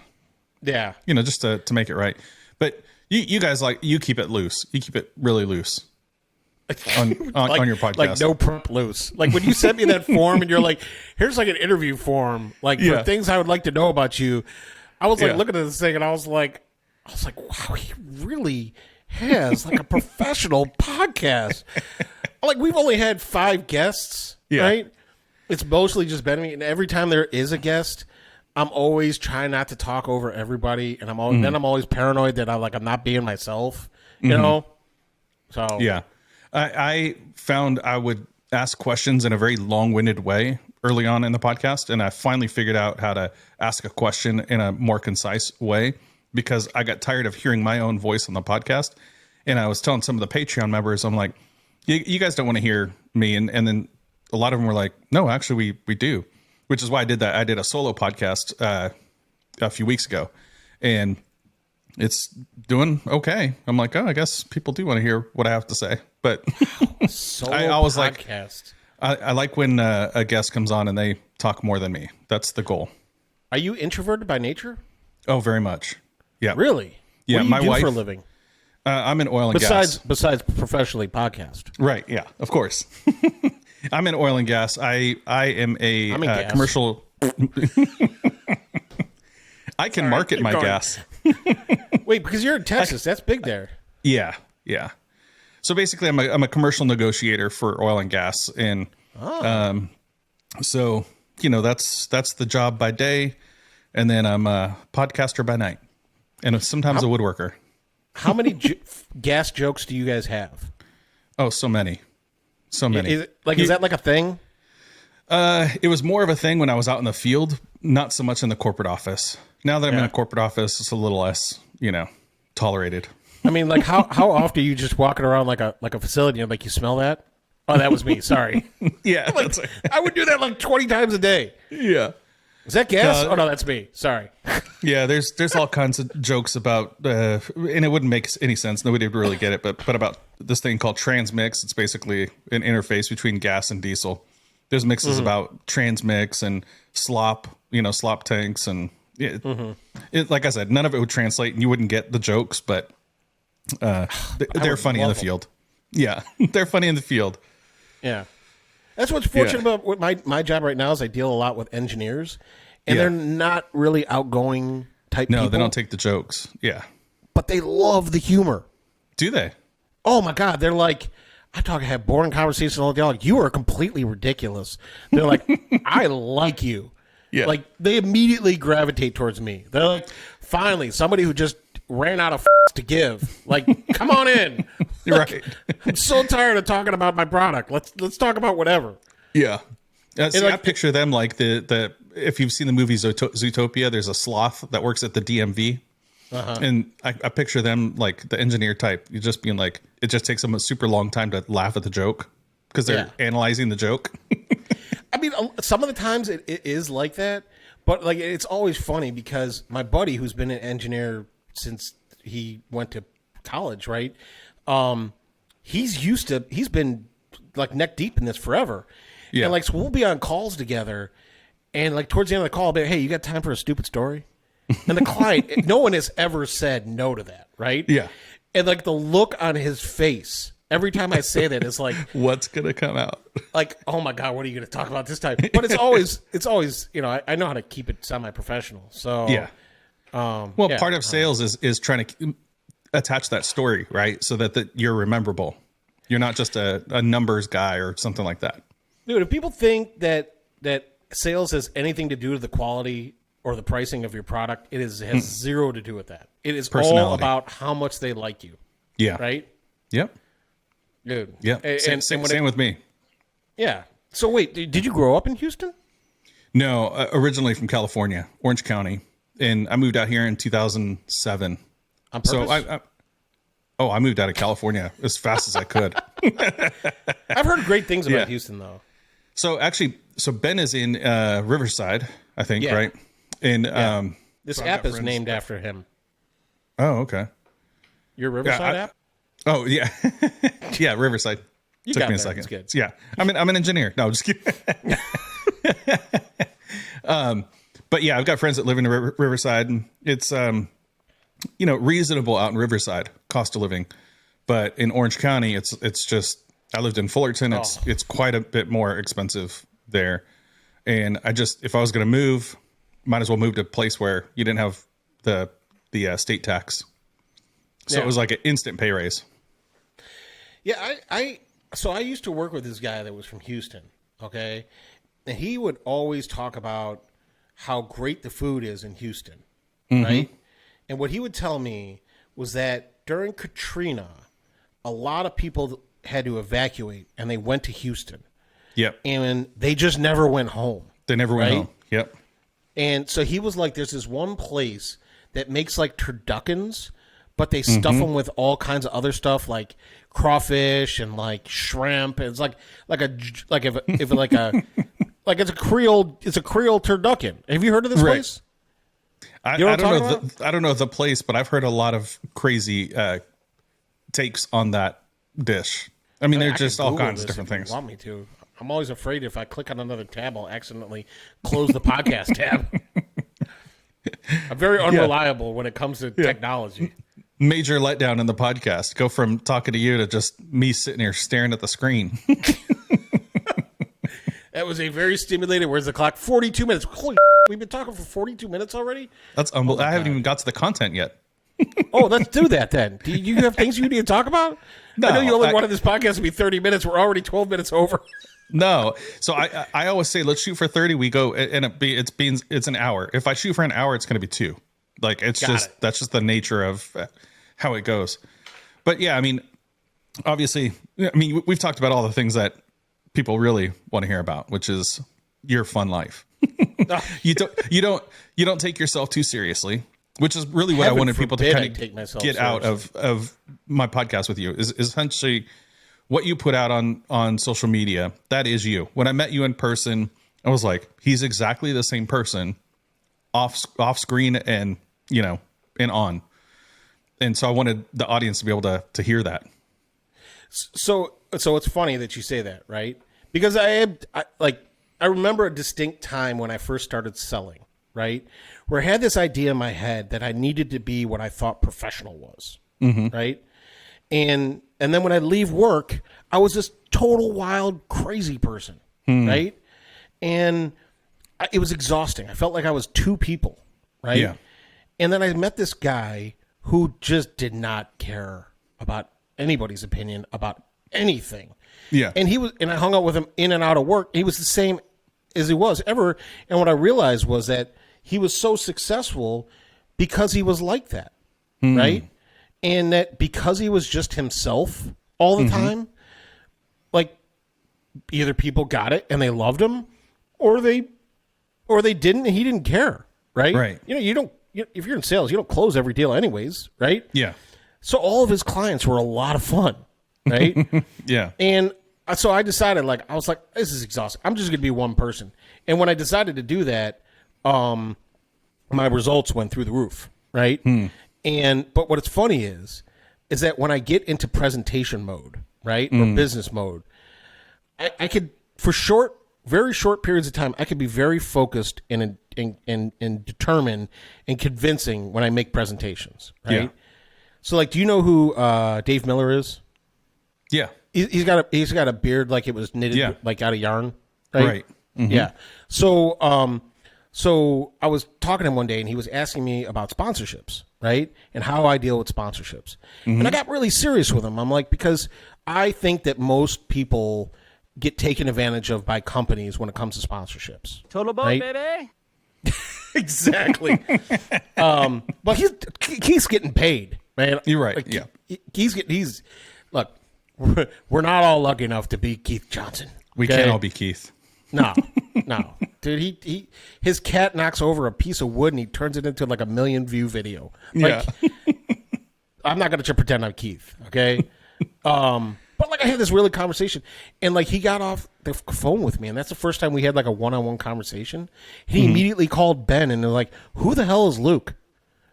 Yeah. Just to make it right. But you guys, like, you keep it loose. You keep it really loose on your podcast. Like no prep loose. Like when you sent me that form and you're like, here's like an interview form, like for things I would like to know about you. I was like looking at this thing and I was like, wow, he really has like a professional podcast. Like we've only had 5 guests, right? It's mostly just been me, and every time there is a guest, I'm always trying not to talk over everybody, and I'm always paranoid that I'm not being myself, you know. So yeah, I found I would ask questions in a very long-winded way early on in the podcast, and I finally figured out how to ask a question in a more concise way because I got tired of hearing my own voice on the podcast. And I was telling some of the Patreon members, I'm like, you guys don't want to hear me, and then a lot of them were like, no, actually we do. Which is why I did that. I did a solo podcast a few weeks ago, and it's doing okay. I'm like, oh, I guess people do want to hear what I have to say. But I always podcast. I like when a guest comes on and they talk more than me. That's the goal. Are you introverted by nature? Oh, very much. Yeah. Really? Yeah. What do you My do wife for a living. I'm in oil and gas. Besides professionally podcast. Right. Yeah. Of course. I'm in oil and gas. I am a commercial. I can market my gas. Wait, because you're in Texas. That's big there. Yeah. Yeah. So basically, I'm a commercial negotiator for oil and gas. And so, that's the job by day. And then I'm a podcaster by night. And sometimes a woodworker. How many gas jokes do you guys have? Oh, so many. So many. Is that like a thing? It was more of a thing when I was out in the field, not so much in the corporate office. Now that I'm in a corporate office, it's a little less, tolerated. I mean, like how often are you just walking around like a facility and like you smell that? Oh, that was me. Sorry. Yeah. Like, I would do that like 20 times a day. Yeah. Is that gas? Oh no, that's me. Sorry. Yeah, there's all kinds of jokes about, and it wouldn't make any sense. Nobody would really get it, but about this thing called transmix. It's basically an interface between gas and diesel. There's mixes about transmix and slop, slop tanks, and it, like I said, none of it would translate, and you wouldn't get the jokes, but they're funny in the field. Yeah, they're funny in the field. Yeah. That's what's fortunate about what my job right now is I deal a lot with engineers, and they're not really outgoing type people. No, they don't take the jokes. Yeah. But they love the humor. Do they? Oh, my God. They're like, I have boring conversations all day. Like, you are completely ridiculous. They're like, I like you. Yeah. Like, they immediately gravitate towards me. They're like, finally, somebody who just ran out of to give. Like, come on in. Like, Right. I'm so tired of talking about my product. Let's talk about whatever. Yeah. See, like, I picture them like the if you've seen the movie Zootopia, there's a sloth that works at the DMV. And I picture them like the engineer type. You just being like, it just takes them a super long time to laugh at the joke because they're analyzing the joke. I mean, some of the times it is like that, but like it's always funny because my buddy, who's been an engineer since he went to college, right? He's been like neck deep in this forever. Yeah. And like, so we'll be on calls together, and like towards the end of the call, I'll be like, hey, you got time for a stupid story? And the client, no one has ever said no to that, right? Yeah. And like the look on his face every time I say that is like, what's gonna come out? Like, oh my God, what are you gonna talk about this time? But it's always, I know how to keep it semi-professional. So yeah. Part of sales is trying to attach that story, right? So that you're rememberable. You're not just a numbers guy or something like that. Dude, if people think that sales has anything to do with the quality or the pricing of your product, has zero to do with that. It is all about how much they like you. Yeah. Right? Yep. Dude. Yeah. Same with me. Yeah. So wait, did you grow up in Houston? No, originally from California, Orange County. And I moved out here in 2007. On purpose? So I moved out of California as fast as I could. I've heard great things about Houston, though. So actually, Ben is in Riverside, I think, right? And this app is named after him. Oh, okay. Your Riverside app? Oh, yeah. Yeah, Riverside. Took me a second. Good. Yeah. I'm an engineer. No, just kidding. But yeah, I've got friends that live in Riverside, and it's reasonable out in Riverside, cost of living. But in Orange County, it's just, I lived in Fullerton. It's quite a bit more expensive there. And if I was going to move, might as well move to a place where you didn't have the state tax. So it was like an instant pay raise. Yeah, I used to work with this guy that was from Houston, okay? And he would always talk about how great the food is in Houston, right? And what he would tell me was that during Katrina, a lot of people had to evacuate, and they went to Houston. Yep. And they just never went home. They never went home. Yep. And so he was like, there's this one place that makes like turduckens, but they stuff them with all kinds of other stuff like crawfish and like shrimp. And it's like it's a Creole turducken. Have you heard of this place? I don't know the place, but I've heard a lot of crazy takes on that dish. I mean, they're just all kinds of different things. You want me to? I'm always afraid if I click on another tab, I'll accidentally close the podcast tab. I'm very unreliable when it comes to technology. Major letdown in the podcast. Go from talking to you to just me sitting here staring at the screen. That was a very stimulating. Where's the clock? 42 minutes. Holy we've been talking for 42 minutes already? That's unbelievable. I haven't even got to the content yet. Oh, let's do that then. Do you have things you need to talk about? No, I know you only wanted this podcast to be 30 minutes. We're already 12 minutes over. No. So I always say, let's shoot for 30. We go, and it's an hour. If I shoot for an hour, it's going to be 2. Like, that's just the nature of how it goes. But yeah, I mean, obviously, we've talked about all the things that people really want to hear about, which is your fun life. You don't take yourself too seriously. which is really what I wanted people to kind of get out of my podcast with you is essentially what you put out on social media. That is you. When I met you in person, I was like, he's exactly the same person off screen and, and on. And so I wanted the audience to be able to hear that. So it's funny that you say that, right? Because I remember a distinct time when I first started selling, right? Where I had this idea in my head that I needed to be what I thought professional was, right? And then when I leave work, I was this total wild, crazy person, right? And it was exhausting. I felt like I was two people, right? Yeah. And then I met this guy who just did not care about anybody's opinion about anything. Yeah. And I hung out with him in and out of work. He was the same as he was ever. And what I realized was that he was so successful because he was like that, right? And that because he was just himself all the time, like either people got it and they loved him, or they didn't and he didn't care, right? Right. If you're in sales, you don't close every deal anyways, right? Yeah. So all of his clients were a lot of fun, right? Yeah. And so I decided, I was like, this is exhausting. I'm just going to be one person. And when I decided to do that, my results went through the roof, right? But what's funny is that when I get into presentation mode, right, or business mode, I could, for very short periods of time, I could be very focused and determined and convincing when I make presentations, right? Yeah. So, do you know who Dave Miller is? Yeah. He's got a beard like it was knitted out of yarn, right? Right. Yeah. So I was talking to him one day, and he was asking me about sponsorships, right, and how I deal with sponsorships. And I got really serious with him. I'm like, because I think that most people get taken advantage of by companies when it comes to sponsorships. Total boat, right? baby. Exactly. But he's getting paid, man. You're right. Yeah. Look, we're not all lucky enough to be Keith Johnson. We can't all be Keith. No. Dude, his cat knocks over a piece of wood and he turns it into a 1 million view video. I'm not going to pretend I'm Keith, okay? But I had this really conversation, and he got off the phone with me, and that's the first time we had a one-on-one conversation. He immediately called Ben, and they're like, "Who the hell is Luke?"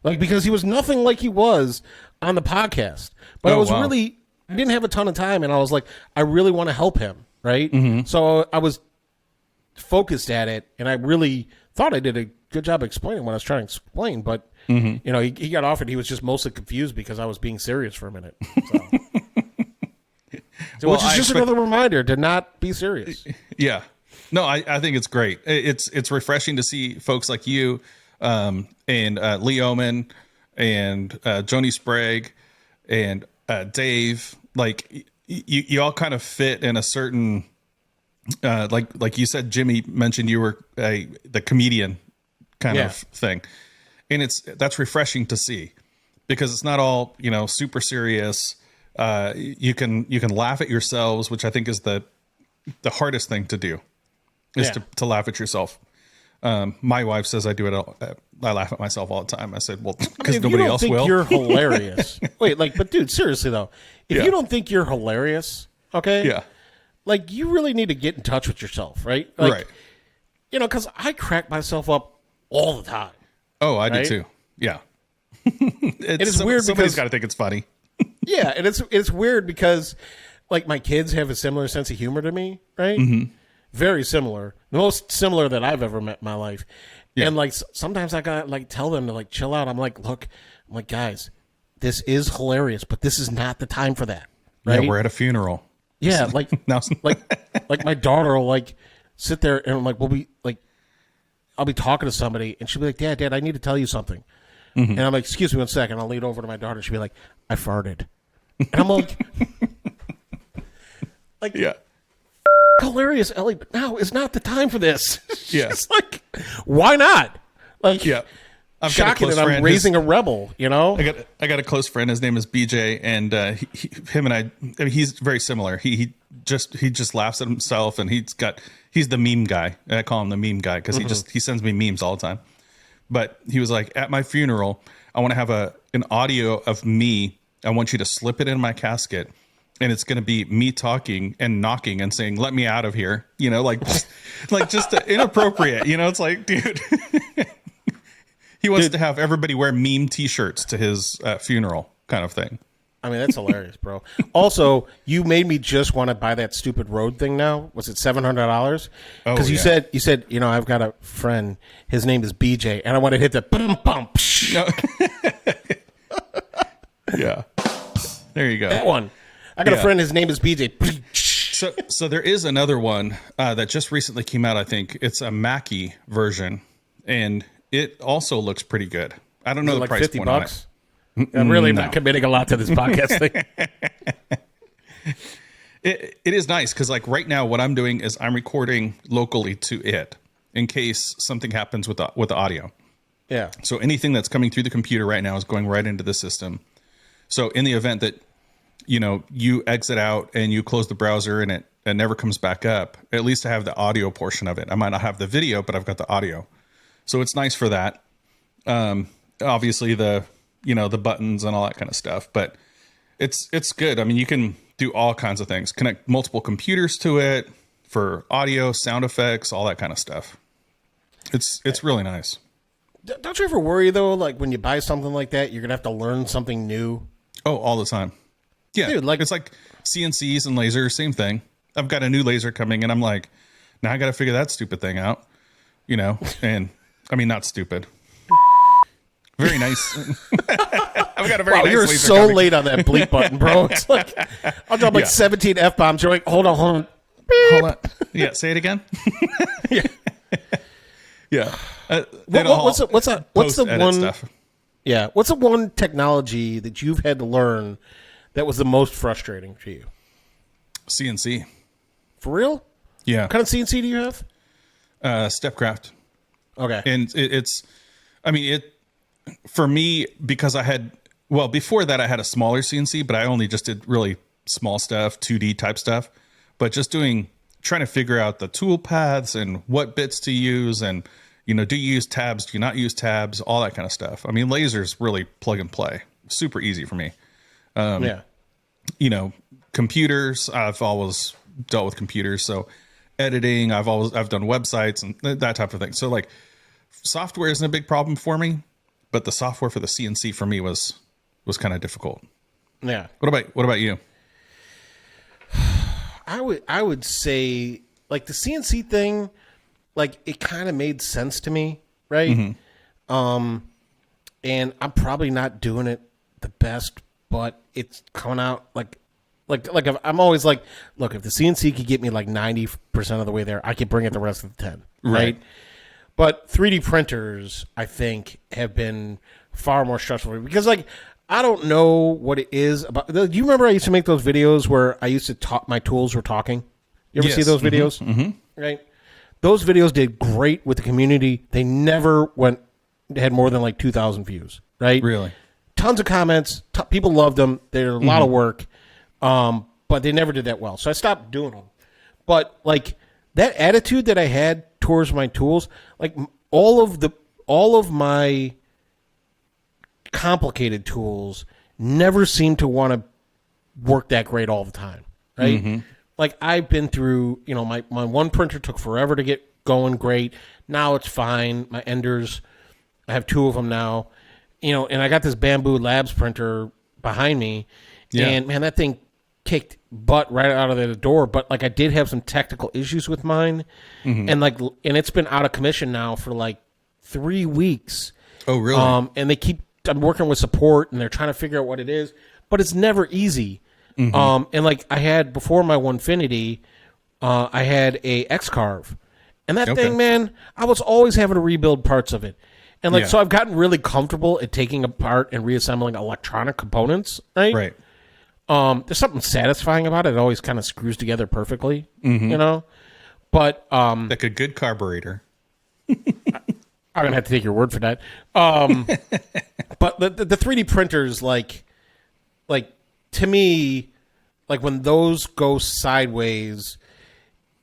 Because he was nothing like he was on the podcast. But I didn't have a ton of time, and I was like, I really want to help him, right? So I was focused at it, and I really thought I did a good job explaining what I was trying to explain. But he got off, and he was just mostly confused because I was being serious for a minute. Which is just another reminder to not be serious. Yeah. No, I think it's great. It's refreshing to see folks like you and Lee Oman and Joni Sprague and Dave. You all kind of fit in a certain like you said, Jimmy mentioned you were the comedian kind of thing. And that's refreshing to see because it's not all, super serious. You can laugh at yourselves, which I think is the hardest thing to do is to laugh at yourself. My wife says I do it. I laugh at myself all the time. I said, well, because nobody else will. You're hilarious. Wait, but dude, seriously though, if you don't think you're hilarious, okay. Yeah. You really need to get in touch with yourself, right? Right. Because I crack myself up all the time. Oh, I do too. Yeah. It's weird because somebody's got to think it's funny. Yeah, and it's weird because my kids have a similar sense of humor to me, right? Very similar, the most similar that I've ever met in my life. Yeah. And sometimes I gotta tell them to chill out. I'm like, look, guys, this is hilarious, but this is not the time for that. Right? Yeah, we're at a funeral. Yeah, now, my daughter will sit there and I'm we'll be I'll be talking to somebody and she'll be like, Dad, I need to tell you something. And I'm like, excuse me 1 second. I'll lean over to my daughter. She'll be like, I farted. And I'm yeah, hilarious, Ellie, but now is not the time for this. Yeah. It's why not? Yeah. I've shocking that I'm raising a rebel, I got a close friend. His name is BJ, and him and I mean, he's very similar. He just laughs at himself, and he's the meme guy. I call him the meme guy because he sends me memes all the time. But he was like, at my funeral, I want to have an audio of me. I want you to slip it in my casket, and it's going to be me talking and knocking and saying, "Let me out of here." You know, just inappropriate. You know, it's like, dude, he wants to have everybody wear meme T-shirts to his funeral, kind of thing. I mean, that's hilarious, bro. Also, you made me just want to buy that stupid road thing now. Was it $700? Because you said, you know, I've got a friend. His name is BJ, and I want to hit the boom, bum, no. Yeah. There you go. That one. I got a friend. His name is BJ. So there is another one that just recently came out. I think it's a Mackie version, and it also looks pretty good. I don't know the like price $50. point on it. I'm really not committing a lot to this podcast thing. It is nice because, like, right now, what I'm doing is I'm recording locally to it in case something happens with the audio. Yeah. So anything that's coming through the computer right now is going right into the system. So in the event that, you know, you exit out and you close the browser and it never comes back up, at least I have the audio portion of it. I might not have the video, but I've got the audio. So it's nice for that. Obviously the buttons and all that kind of stuff, but it's good. I mean, you can do all kinds of things, connect multiple computers to it for audio, sound effects, all that kind of stuff. It's really nice. Don't you ever worry though, like when you buy something like that, you're gonna have to learn something new? Oh, all the time. Yeah. Dude, like, it's like CNCs and lasers, same thing. I've got a new laser coming and I'm like, now I got to figure that stupid thing out, you know? And I mean, not stupid. Very nice. I've got a very nice you're laser so coming. late on that bleep button, bro. It's like, I'll drop like 17 F-bombs. You're like, hold on. Beep. Hold on. Yeah. Say it again. Yeah. Yeah. What's the one stuff. Yeah. What's the one technology that you've had to learn that was the most frustrating for you? CNC. For real? Yeah. What kind of CNC do you have? Stepcraft. Okay. And for me, because before that I had a smaller CNC, but I only just did really small stuff, 2D type stuff, but just trying to figure out the tool paths and what bits to use. And, you know, do you use tabs? Do you not use tabs? All that kind of stuff. I mean, lasers really plug and play. Super easy for me. Yeah. You know, computers, I've always dealt with computers. So editing, I've done websites and that type of thing. So like software isn't a big problem for me, but the software for the CNC for me was kind of difficult. Yeah. What about you? I would say like the CNC thing, like it kind of made sense to me, right? Mm-hmm. And I'm probably not doing it the best, but it's coming out like I'm always like, look, if the CNC could get me like 90% of the way there, I could bring it the rest of the 10, right? But 3D printers, I think, have been far more stressful for me because, like, I don't know what it is about. Do you remember I used to make those videos where I used to talk, my tools were talking? You ever see those videos? Mm-hmm. Right? Those videos did great with the community. They never had more than like 2,000 views, right? Really? Tons of comments. People loved them. They're a lot of work, but they never did that well. So I stopped doing them. But, like, that attitude that I had towards my tools, like all of my complicated tools never seem to want to work that great all the time, right? Mm-hmm. Like I've been through, you know, my one printer took forever to get going great. Now it's fine. My Enders, I have 2 of them now, you know, and I got this Bamboo Labs printer behind me, and man, that thing kicked butt right out of the door. But like I did have some technical issues with mine, and it's been out of commission now for like 3 weeks. Oh, really? And I'm working with support, and they're trying to figure out what it is, but it's never easy. Mm-hmm. And like I had before my Onefinity, I had a X-Carve, and that thing, man, I was always having to rebuild parts of it. And like, so I've gotten really comfortable at taking apart and reassembling electronic components, right? Right. There's something satisfying about it. It always kind of screws together perfectly, you know? But, like a good carburetor. I'm going to have to take your word for that. But the 3D printers, like to me, like when those go sideways,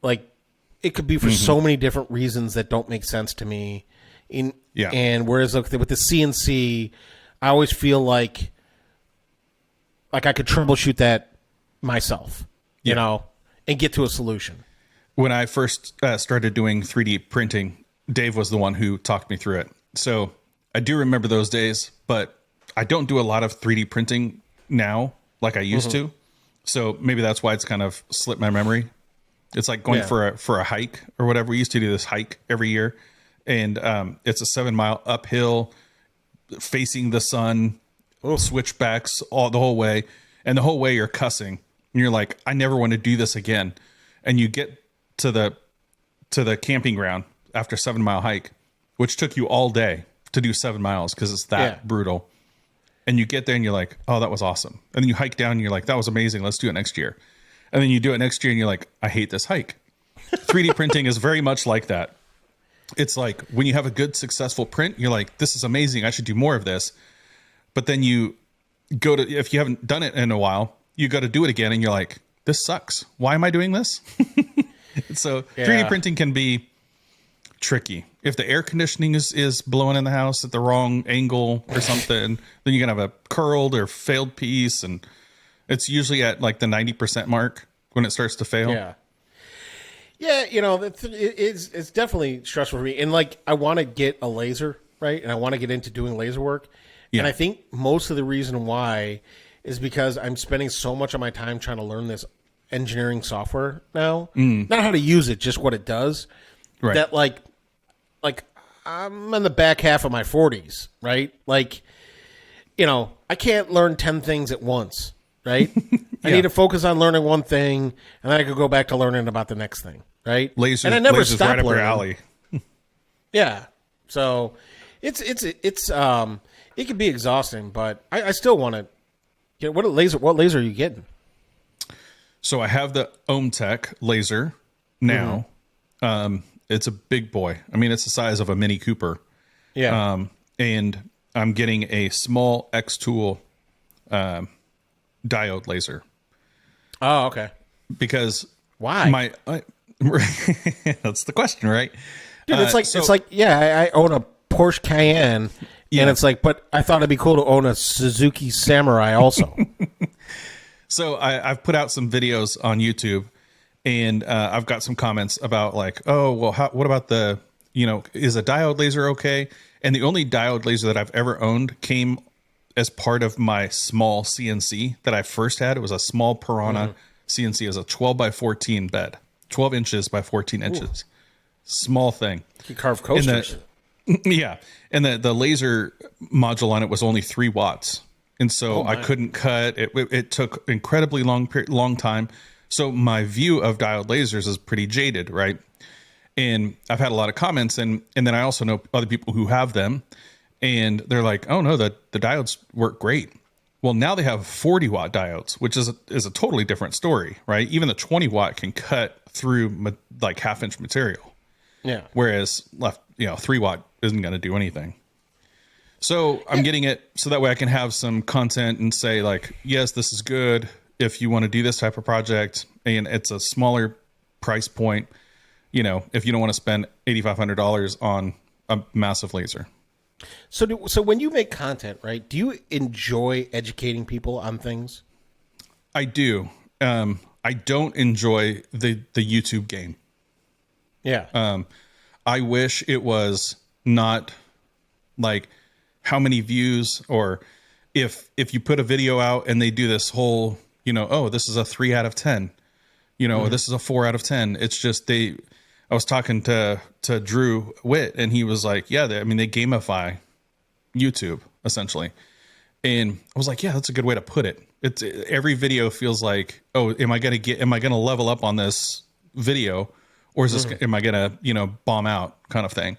like it could be for so many different reasons that don't make sense to me. Yeah. And whereas with the CNC, I always feel like I could troubleshoot that myself, you know, and get to a solution. When I first started doing 3D printing, Dave was the one who talked me through it. So I do remember those days, but I don't do a lot of 3D printing now like I used to. So maybe that's why it's kind of slipped my memory. It's like going for a hike or whatever. We used to do this hike every year, and it's a 7-mile uphill facing the sun, switchbacks the whole way. And the whole way you're cussing. And you're like, I never want to do this again. And you get to the camping ground after a 7-mile hike, which took you all day to do 7 miles because it's that brutal. And you get there and you're like, oh, that was awesome. And then you hike down and you're like, that was amazing. Let's do it next year. And then you do it next year and you're like, I hate this hike. 3D printing is very much like that. It's like when you have a good, successful print, you're like, this is amazing. I should do more of this. But then you go to, if you haven't done it in a while, you got to do it again. And you're like, this sucks. Why am I doing this? So 3D printing can be tricky. If the air conditioning is blowing in the house at the wrong angle or something, then you're going to have a curled or failed piece. And it's usually at like the 90% mark when it starts to fail. Yeah. Yeah, you know, it's definitely stressful for me. And like, I want to get a laser, right? And I want to get into doing laser work. Yeah. And I think most of the reason why is because I'm spending so much of my time trying to learn this engineering software now. Not how to use it, just what it does. Right. That like I'm in the back half of my 40s, right? Like, you know, I can't learn 10 things at once, right? I need to focus on learning one thing, and then I could go back to learning about the next thing, right? Lasers, and I never lasers stop right up your learning. alley. Yeah. So it's it can be exhausting, but I still want to get what laser are you getting? So I have the OhmTech laser now. It's a big boy. I mean, it's the size of a Mini Cooper. Yeah. And I'm getting a small X-Tool diode laser. Oh, okay. Because why? That's the question, right? Dude, it's like I own a Porsche Cayenne, and it's like, but I thought it'd be cool to own a Suzuki Samurai also. So I've put out some videos on YouTube, and I've got some comments about like, oh, well, what about the, you know, is a diode laser okay? And the only diode laser that I've ever owned came as part of my small CNC that I first had. It was a small Piranha CNC. It was a 12 by 14 bed, 12 inches by 14 inches. Small thing. You carve coasters. Yeah. And the laser module on it was only 3 watts. And so I couldn't cut. It took incredibly long time. So my view of diode lasers is pretty jaded, right? And I've had a lot of comments, and then I also know other people who have them, and they're like, oh no, the diodes work great. Well, now they have 40 watt diodes, which is a totally different story, right? Even the 20 watt can cut through like 1/2 inch material. Yeah. Whereas 3 watt isn't going to do anything. So I'm getting it so that way I can have some content and say like, yes, this is good if you want to do this type of project, and it's a smaller price point. You know, if you don't want to spend $8,500 on a massive laser. So when you make content, right, do you enjoy educating people on things? I do. I don't enjoy the YouTube game. Yeah. I wish it was not like how many views, or if you put a video out and they do this whole, you know, oh, this is a 3 out of 10, you know, or this is a 4 out of 10. It's just I was talking to Drew Witt, and he was like, yeah, they gamify YouTube essentially. And I was like, yeah, that's a good way to put it. It's every video feels like, oh, am I going to level up on this video, or is this, am I going to, you know, bomb out kind of thing?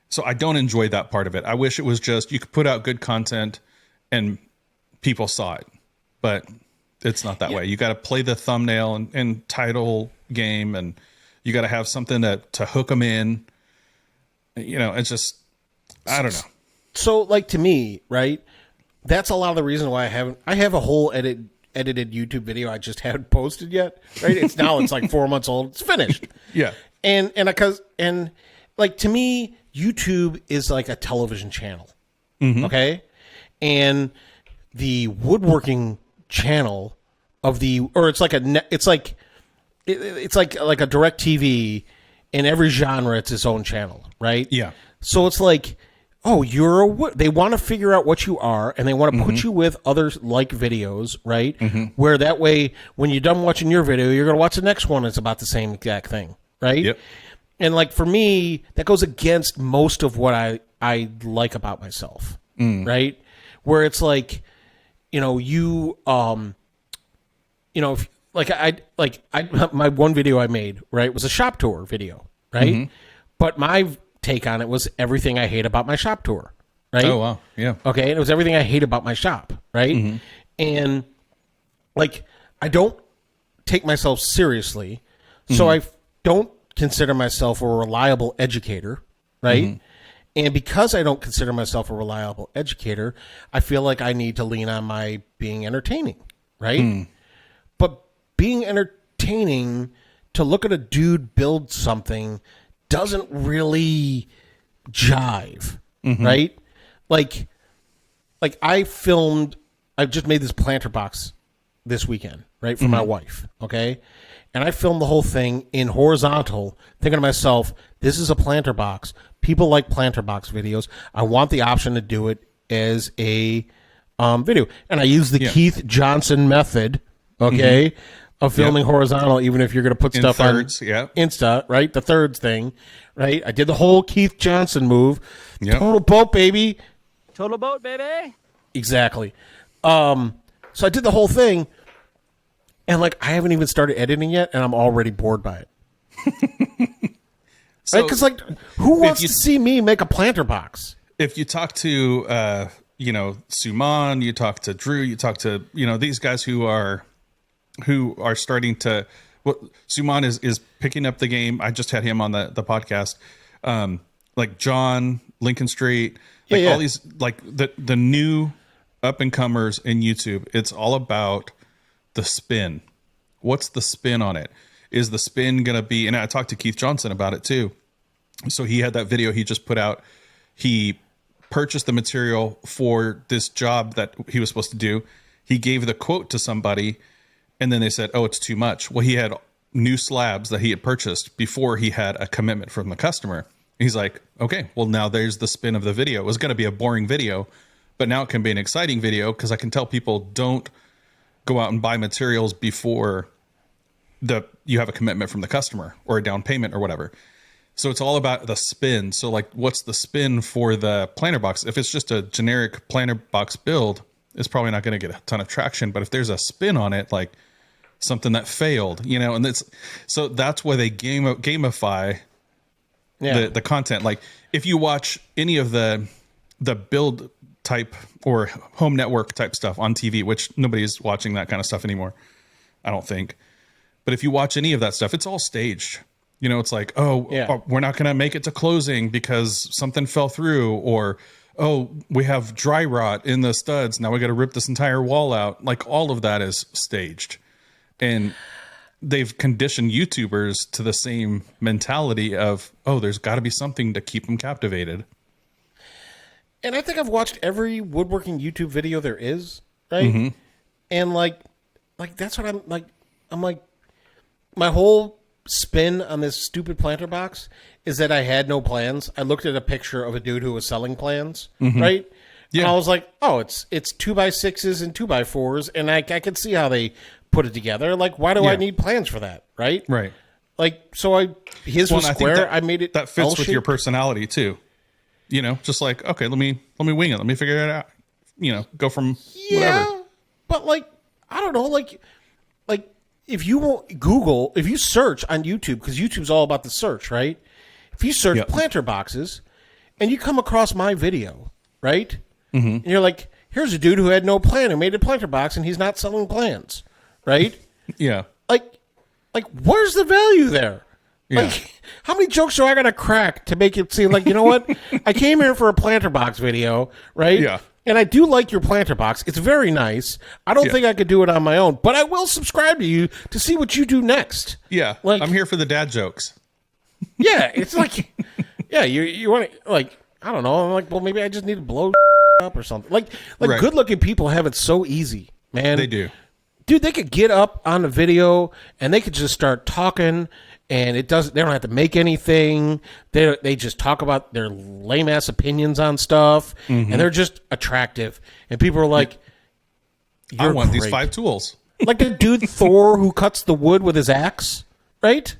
So I don't enjoy that part of it. I wish it was just, you could put out good content and people saw it, but it's not that way. You got to play the thumbnail and title game, and you got to have something to hook them in. You know, it's just, I don't know. So like, to me, right, that's a lot of the reason why I have a whole edited YouTube video I just haven't posted yet, right? It's like 4 months old. It's finished. Yeah. And like, to me, YouTube is like a television channel. Okay. And the woodworking channel of it's like it's like a direct TV. In every genre, it's its own channel, right? Yeah. So it's like, oh, they want to figure out what you are, and they want to put you with others like videos, right? Where that way, when you're done watching your video, you're going to watch the next one that's about the same exact thing, right? Yep. And like for me, that goes against most of what I like about myself, right? Where it's like, my one video I made, right, was a shop tour video, right? But my take on it was everything I hate about my shop tour, right? Oh, wow. Yeah. Okay, and it was everything I hate about my shop, right? And like I don't take myself seriously, so I don't consider myself a reliable educator, right? And because I don't consider myself a reliable educator, I feel like I need to lean on my being entertaining, right? But being entertaining, to look at a dude build something doesn't really jive, right? Like I just made this planter box this weekend, right, for my wife, okay? And I filmed the whole thing in horizontal, thinking to myself, this is a planter box. People like planter box videos. I want the option to do it as a video. And I used the Keith Johnson method, okay, of filming horizontal, even if you're going to put stuff thirds, on Insta, right? The thirds thing, right? I did the whole Keith Johnson move. Total boat, baby. Total boat, baby. Exactly. So I did the whole thing, and like I haven't even started editing yet, and I'm already bored by it. So, right? Because like, who wants to see me make a planter box? If you talk to, Suman, you talk to Drew, you talk to, these guys who are starting to. Suman is picking up the game. I just had him on the podcast. Like John, Lincoln Street, all these, like the new up and comers in YouTube. It's all about the spin. What's the spin on it? Is the spin going to be, and I talked to Keith Johnson about it too. So he had that video he just put out. He purchased the material for this job that he was supposed to do. He gave the quote to somebody, and then they said, oh, it's too much. Well, he had new slabs that he had purchased before he had a commitment from the customer. He's like, okay, well, now there's the spin of the video. It was going to be a boring video, but now it can be an exciting video because I can tell people don't go out and buy materials before you have a commitment from the customer or a down payment or whatever. So it's all about the spin. So like, what's the spin for the planter box? If it's just a generic planter box build, it's probably not going to get a ton of traction. But if there's a spin on it, like something that failed, and that's why they gamify the content. Like if you watch any of the build type or home network type stuff on TV, which nobody's watching that kind of stuff anymore, I don't think. But if you watch any of that stuff, it's all staged. It's like, we're not going to make it to closing because something fell through, or, we have dry rot in the studs. Now we got to rip this entire wall out. Like all of that is staged. And they've conditioned YouTubers to the same mentality of, there's got to be something to keep them captivated. And I think I've watched every woodworking YouTube video there is, right? And like that's what I'm like, my whole spin on this stupid planter box is that I had no plans. I looked at a picture of a dude who was selling plans, right? Yeah. And I was like, it's 2x6s and 2x4s, and I could see how they put it together. Like, why do I need plans for that, right? Right. Like, so his was square. I made it that fits L-shaped with your personality too. Just like, okay, let me wing it. Let me figure it out. Go from whatever. But like, I don't know, like if you search on YouTube, because YouTube's all about the search, right? If you search planter boxes and you come across my video, right? And you're like, here's a dude who had no plan who made a planter box and he's not selling plans, right? Yeah. Like where's the value there? Yeah. Like, how many jokes are I going to crack to make it seem like, you know what? I came here for a planter box video, right? Yeah. And I do like your planter box. It's very nice. I don't think I could do it on my own, but I will subscribe to you to see what you do next. Yeah. Like, I'm here for the dad jokes. Yeah. It's like, Yeah, you want to, like, I don't know. I'm like, well, maybe I just need to blow up or something. Like Right. good-looking people have it so easy, man. They do. Dude, they could get up on the video and they could just start talking, and they don't have to make anything. They just talk about their lame ass opinions on stuff, and they're just attractive. And people are like, I want great. these 5 tools. Like the dude Thor who cuts the wood with his axe, right?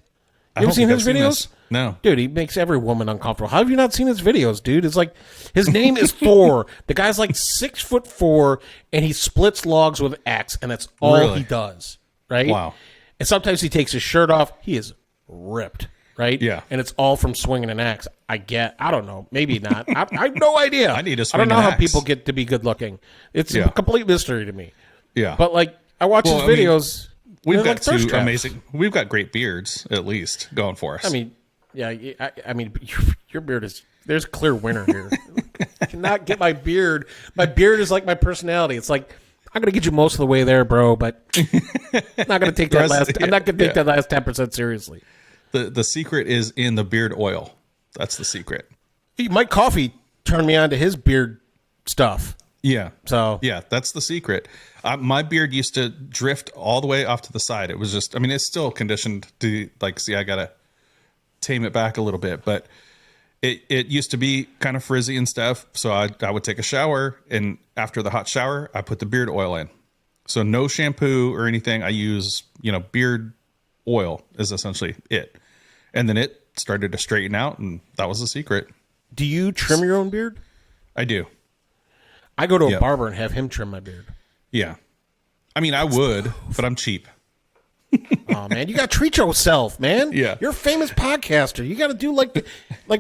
You ever seen his videos? No. Dude, he makes every woman uncomfortable. How have you not seen his videos, dude? It's like, his name is Thor. The guy's like 6'4", and he splits logs with an axe, and that's all Really? he does, right? Wow. And sometimes he takes his shirt off. He is ripped, right? Yeah. And it's all from swinging an axe. I don't know. Maybe not. I have no idea. I need to I swing don't know an how axe. people get to be good looking. It's Yeah. a complete mystery to me. Yeah. But, like, I watch his Well, I mean, videos. We've they're got like thirst 2 traps. amazing. We've got great beards, at least, going for us. I mean, yeah, I mean, your beard is, there's a clear winner here. I cannot get my beard. My beard is like my personality. It's like, I'm going to get you most of the way there, bro, but I'm not going to take that I'm not going to take that last 10% seriously. the secret is in the beard oil. That's the secret. Mike Coffey turned me on to his beard stuff. Yeah. So, Yeah, that's the secret. My beard used to drift all the way off to the side. It was just, I mean, it's still conditioned to, like, see, I got to tame it back a little bit, but it used to be kind of frizzy and stuff. So I would take a shower, and after the hot shower, I put the beard oil in. So no shampoo or anything. I use, beard oil is essentially it. And then it started to straighten out, and that was the secret. do you trim your own beard? I do. I go to a Yeah. barber and have him trim my beard. Yeah. I mean, I would, but I'm cheap. Oh man, you got to treat yourself, man. Yeah. You're a famous podcaster. You got to do like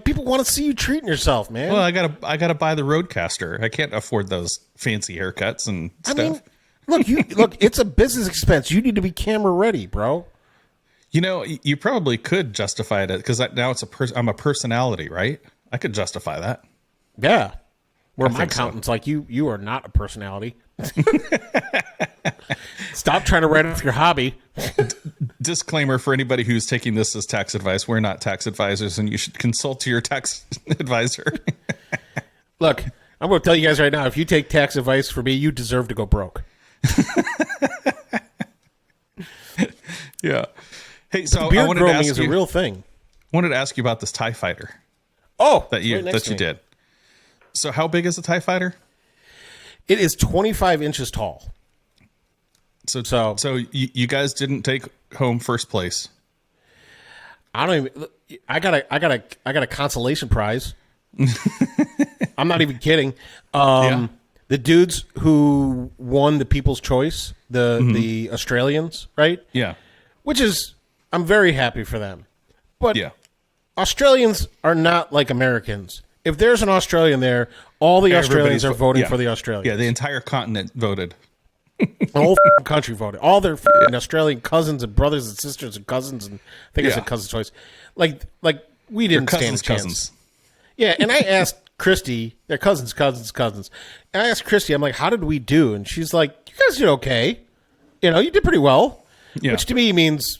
people want to see you treating yourself, man. Well, I gotta buy the Roadcaster. I can't afford those fancy haircuts and stuff. I mean, look, it's a business expense. You need to be camera ready, bro. You probably could justify it because now I'm a personality, right? I could justify that. Yeah. Where my think so. accountant's like, you are not a personality. Stop trying to write off your hobby. Disclaimer for anybody who's taking this as tax advice: we're not tax advisors, and you should consult your tax advisor. Look, I'm going to tell you guys right now, if you take tax advice from me, you deserve to go broke. Yeah. Hey, so I Beard wanted to grooming ask is you. a real thing. Wanted to ask you about this TIE Fighter Oh, that you right next to me. did. So how big is the TIE Fighter? It is 25 inches tall. So you guys didn't take home first place. I don't even. I got a consolation prize. I'm not even kidding. Yeah. The dudes who won the People's Choice, the Australians, right? Yeah. Which is, I'm very happy for them. But Yeah. Australians are not like Americans. If there's an Australian there, all the Australians are voting for the Australians. Yeah, the entire continent voted. The whole country voted. All their Australian cousins and brothers and sisters and cousins, and I think I said cousins twice. Like we didn't stand a chance. Cousins. Yeah, and I asked Christy, they're cousins. And I asked Christy, I'm like, how did we do? And she's like, you guys did okay. You did pretty well. Yeah. Which to me means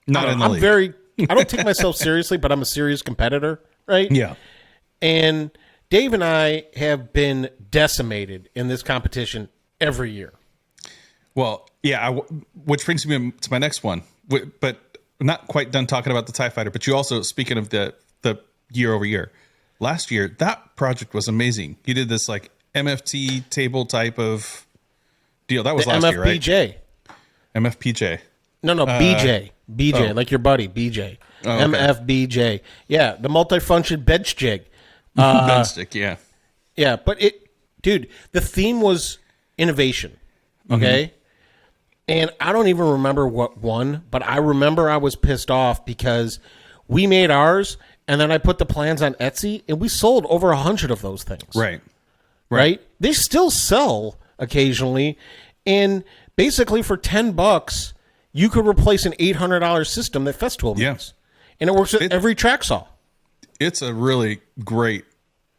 Not in the I'm league. I don't take myself seriously, but I'm a serious competitor, right? Yeah. And Dave and I have been decimated in this competition every year. Well, yeah, which brings me to my next one. But not quite done talking about the TIE Fighter, but you also, speaking of the year over year, last year, that project was amazing. You did this like MFT table type of deal. That was last year, right? MFBJ. MFPJ. No, BJ. BJ, like your buddy, BJ. Oh, okay. MFBJ. Yeah, the multifunction bench jig. Bench stick, yeah. Yeah, but dude, the theme was innovation. Okay? And I don't even remember what won, but I remember I was pissed off because we made ours and then I put the plans on Etsy and we sold over 100 of those things. Right? They still sell occasionally, and basically for $10 you could replace an $800 system that Festool makes. Yeah. And it works with every track saw. It's a really great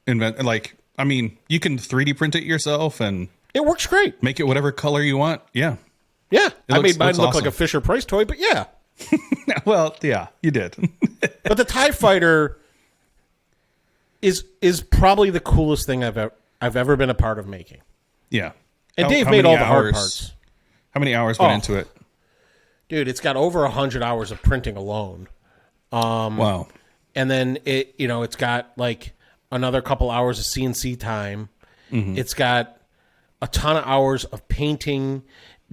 invent. Like, I mean, you can 3D print it yourself and It works great. make it whatever color you want. Yeah. Yeah. I made mine looks look awesome. like a Fisher Price toy, but yeah. Well, yeah, you did. But the TIE Fighter, is probably the coolest thing I've ever been a part of making. Yeah. And Dave made all the hard parts. How many hours went into it? Dude, it's got over 100 hours of printing alone. Wow. And then it's got like another couple hours of CNC time. Mm-hmm. It's got a ton of hours of painting.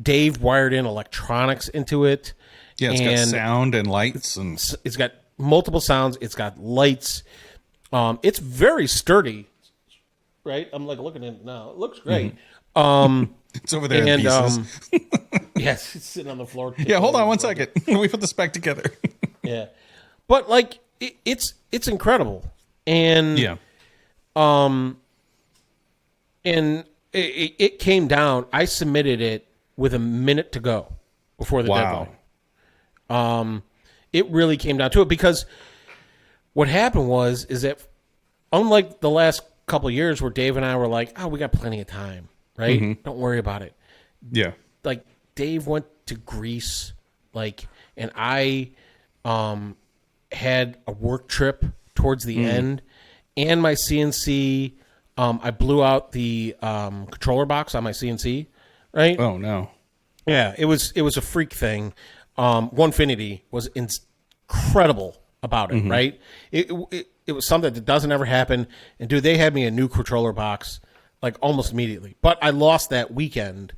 Dave wired in electronics into it. Yeah, it's got sound and lights, and it's got multiple sounds. It's got lights. It's very sturdy, right? I'm like looking at it now. It looks great. Mm-hmm. It's over there in pieces. Yes, it's sitting on the floor. Yeah, hold on one second. We put this back together. Yeah, but like it's incredible, and and it came down. I submitted it with a minute to go before the deadline. It really came down to it because what happened is that unlike the last couple of years where Dave and I were like, oh, we got plenty of time, right? Mm-hmm. Don't worry about it. Yeah. Like Dave went to Greece, and I had a work trip towards the end, and my CNC, I blew out the controller box on my CNC, right? Oh no. Yeah, it was a freak thing. Onefinity was incredible about it, right? It was something that doesn't ever happen. And dude, they had me a new controller box like almost immediately. But I lost that weekend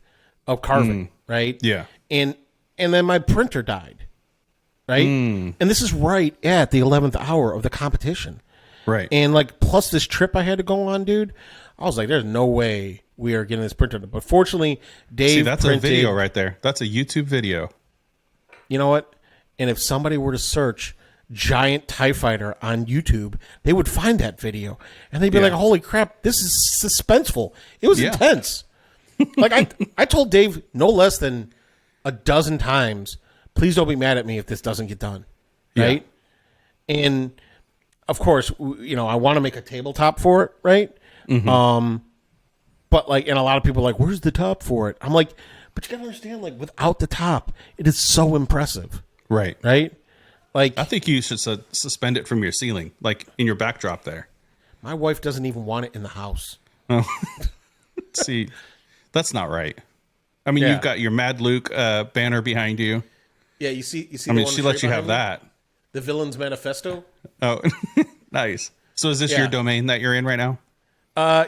of carving, right? Yeah. And then my printer died, right? And this is right at the 11th hour of the competition. Right. And like plus this trip I had to go on, dude, I was like, there's no way we are getting this printed. But fortunately, Dave See, that's a video right there. That's a YouTube video. You know what? And if somebody were to search giant TIE fighter on YouTube, they would find that video. And they'd be like, holy crap, this is suspenseful. It was intense. Like I told Dave no less than a dozen times, please don't be mad at me if this doesn't get done. Right? Yeah. And of course, I want to make a tabletop for it, right? Mm-hmm. But and a lot of people are like, where's the top for it? I'm like, but you gotta understand, without the top, it is so impressive. Right. Right? I think you should suspend it from your ceiling, like in your backdrop there. My wife doesn't even want it in the house. Oh. See, that's not right. I mean, you've got your Mad Luke banner behind you. Yeah, you see. I mean, she lets you have that. The Villain's Manifesto. Oh, nice. So is this your domain that you're in right now?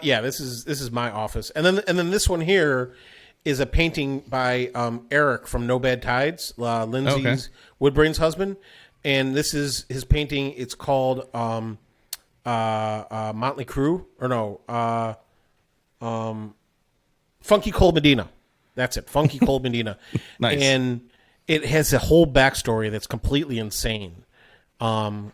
Yeah, this is my office, and then this one here is a painting by Eric from No Bad Tides, Lindsay's Woodbrain's husband, and this is his painting. It's called Motley Crue, or no, Funky Cold Medina. That's it, Funky Cold Medina. Nice. And it has a whole backstory that's completely insane. And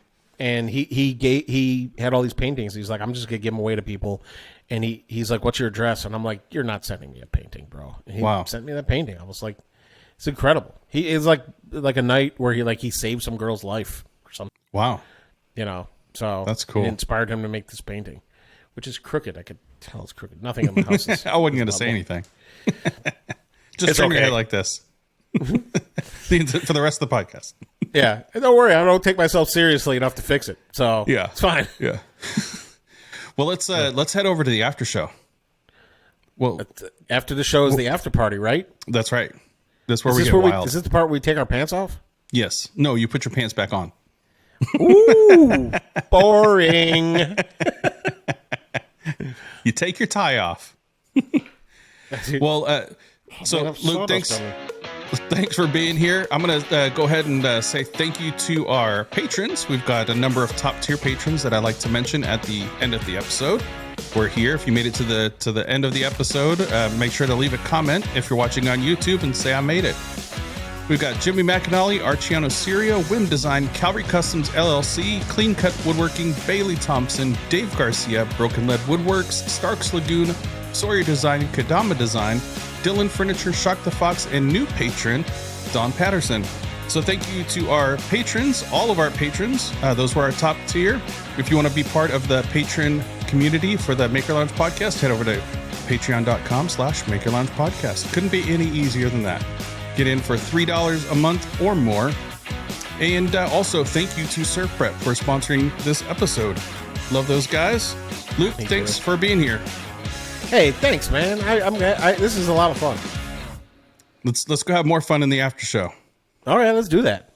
he had all these paintings. He's like, I'm just gonna give them away to people. And he's like, what's your address? And I'm like, you're not sending me a painting, bro. And he sent me that painting. I was like, it's incredible. He is like a night where he saved some girl's life or something. Wow. So that's cool. It inspired him to make this painting, which is crooked. I could tell it's crooked. Nothing in the house is I wasn't gonna say anything. Just turn your head like this. For the rest of the podcast. Yeah. And don't worry, I don't take myself seriously enough to fix it. So it's fine. Yeah. Well, let's head over to the after show. Well, after the show is the after party, right? That's right. That's where we get wild. Is this the part where we take our pants off? Yes. No, you put your pants back on. Ooh, boring. You take your tie off. Well, so Luke, thanks for being here. I'm going to go ahead and say thank you to our patrons. We've got a number of top tier patrons that I like to mention at the end of the episode. We're here. If you made it to the end of the episode, make sure to leave a comment if you're watching on YouTube and say I made it. We've got Jimmy McAnally, Artigiano Serio, Wimm Design, Calvary Customs LLC, Cleancut Woodworking, Bailey Thompson, Dave Garcia, Broken Lead Woodworks, Starks Lagoon, Sawyer Design, Kodama Design, Dylan Furniture, Shock the Fox, and new patron, Don Patterson. So thank you to our patrons, all of our patrons. Those were our top tier. If you want to be part of the patron community for the Maker Lounge podcast, head over to patreon.com/Maker Lounge podcast. Couldn't be any easier than that. Get in for $3 a month or more. And also thank you to Surf Prep for sponsoring this episode. Love those guys. Luke, thanks for being here. Hey, thanks, man. This is a lot of fun. Let's go have more fun in the after show. All right, let's do that.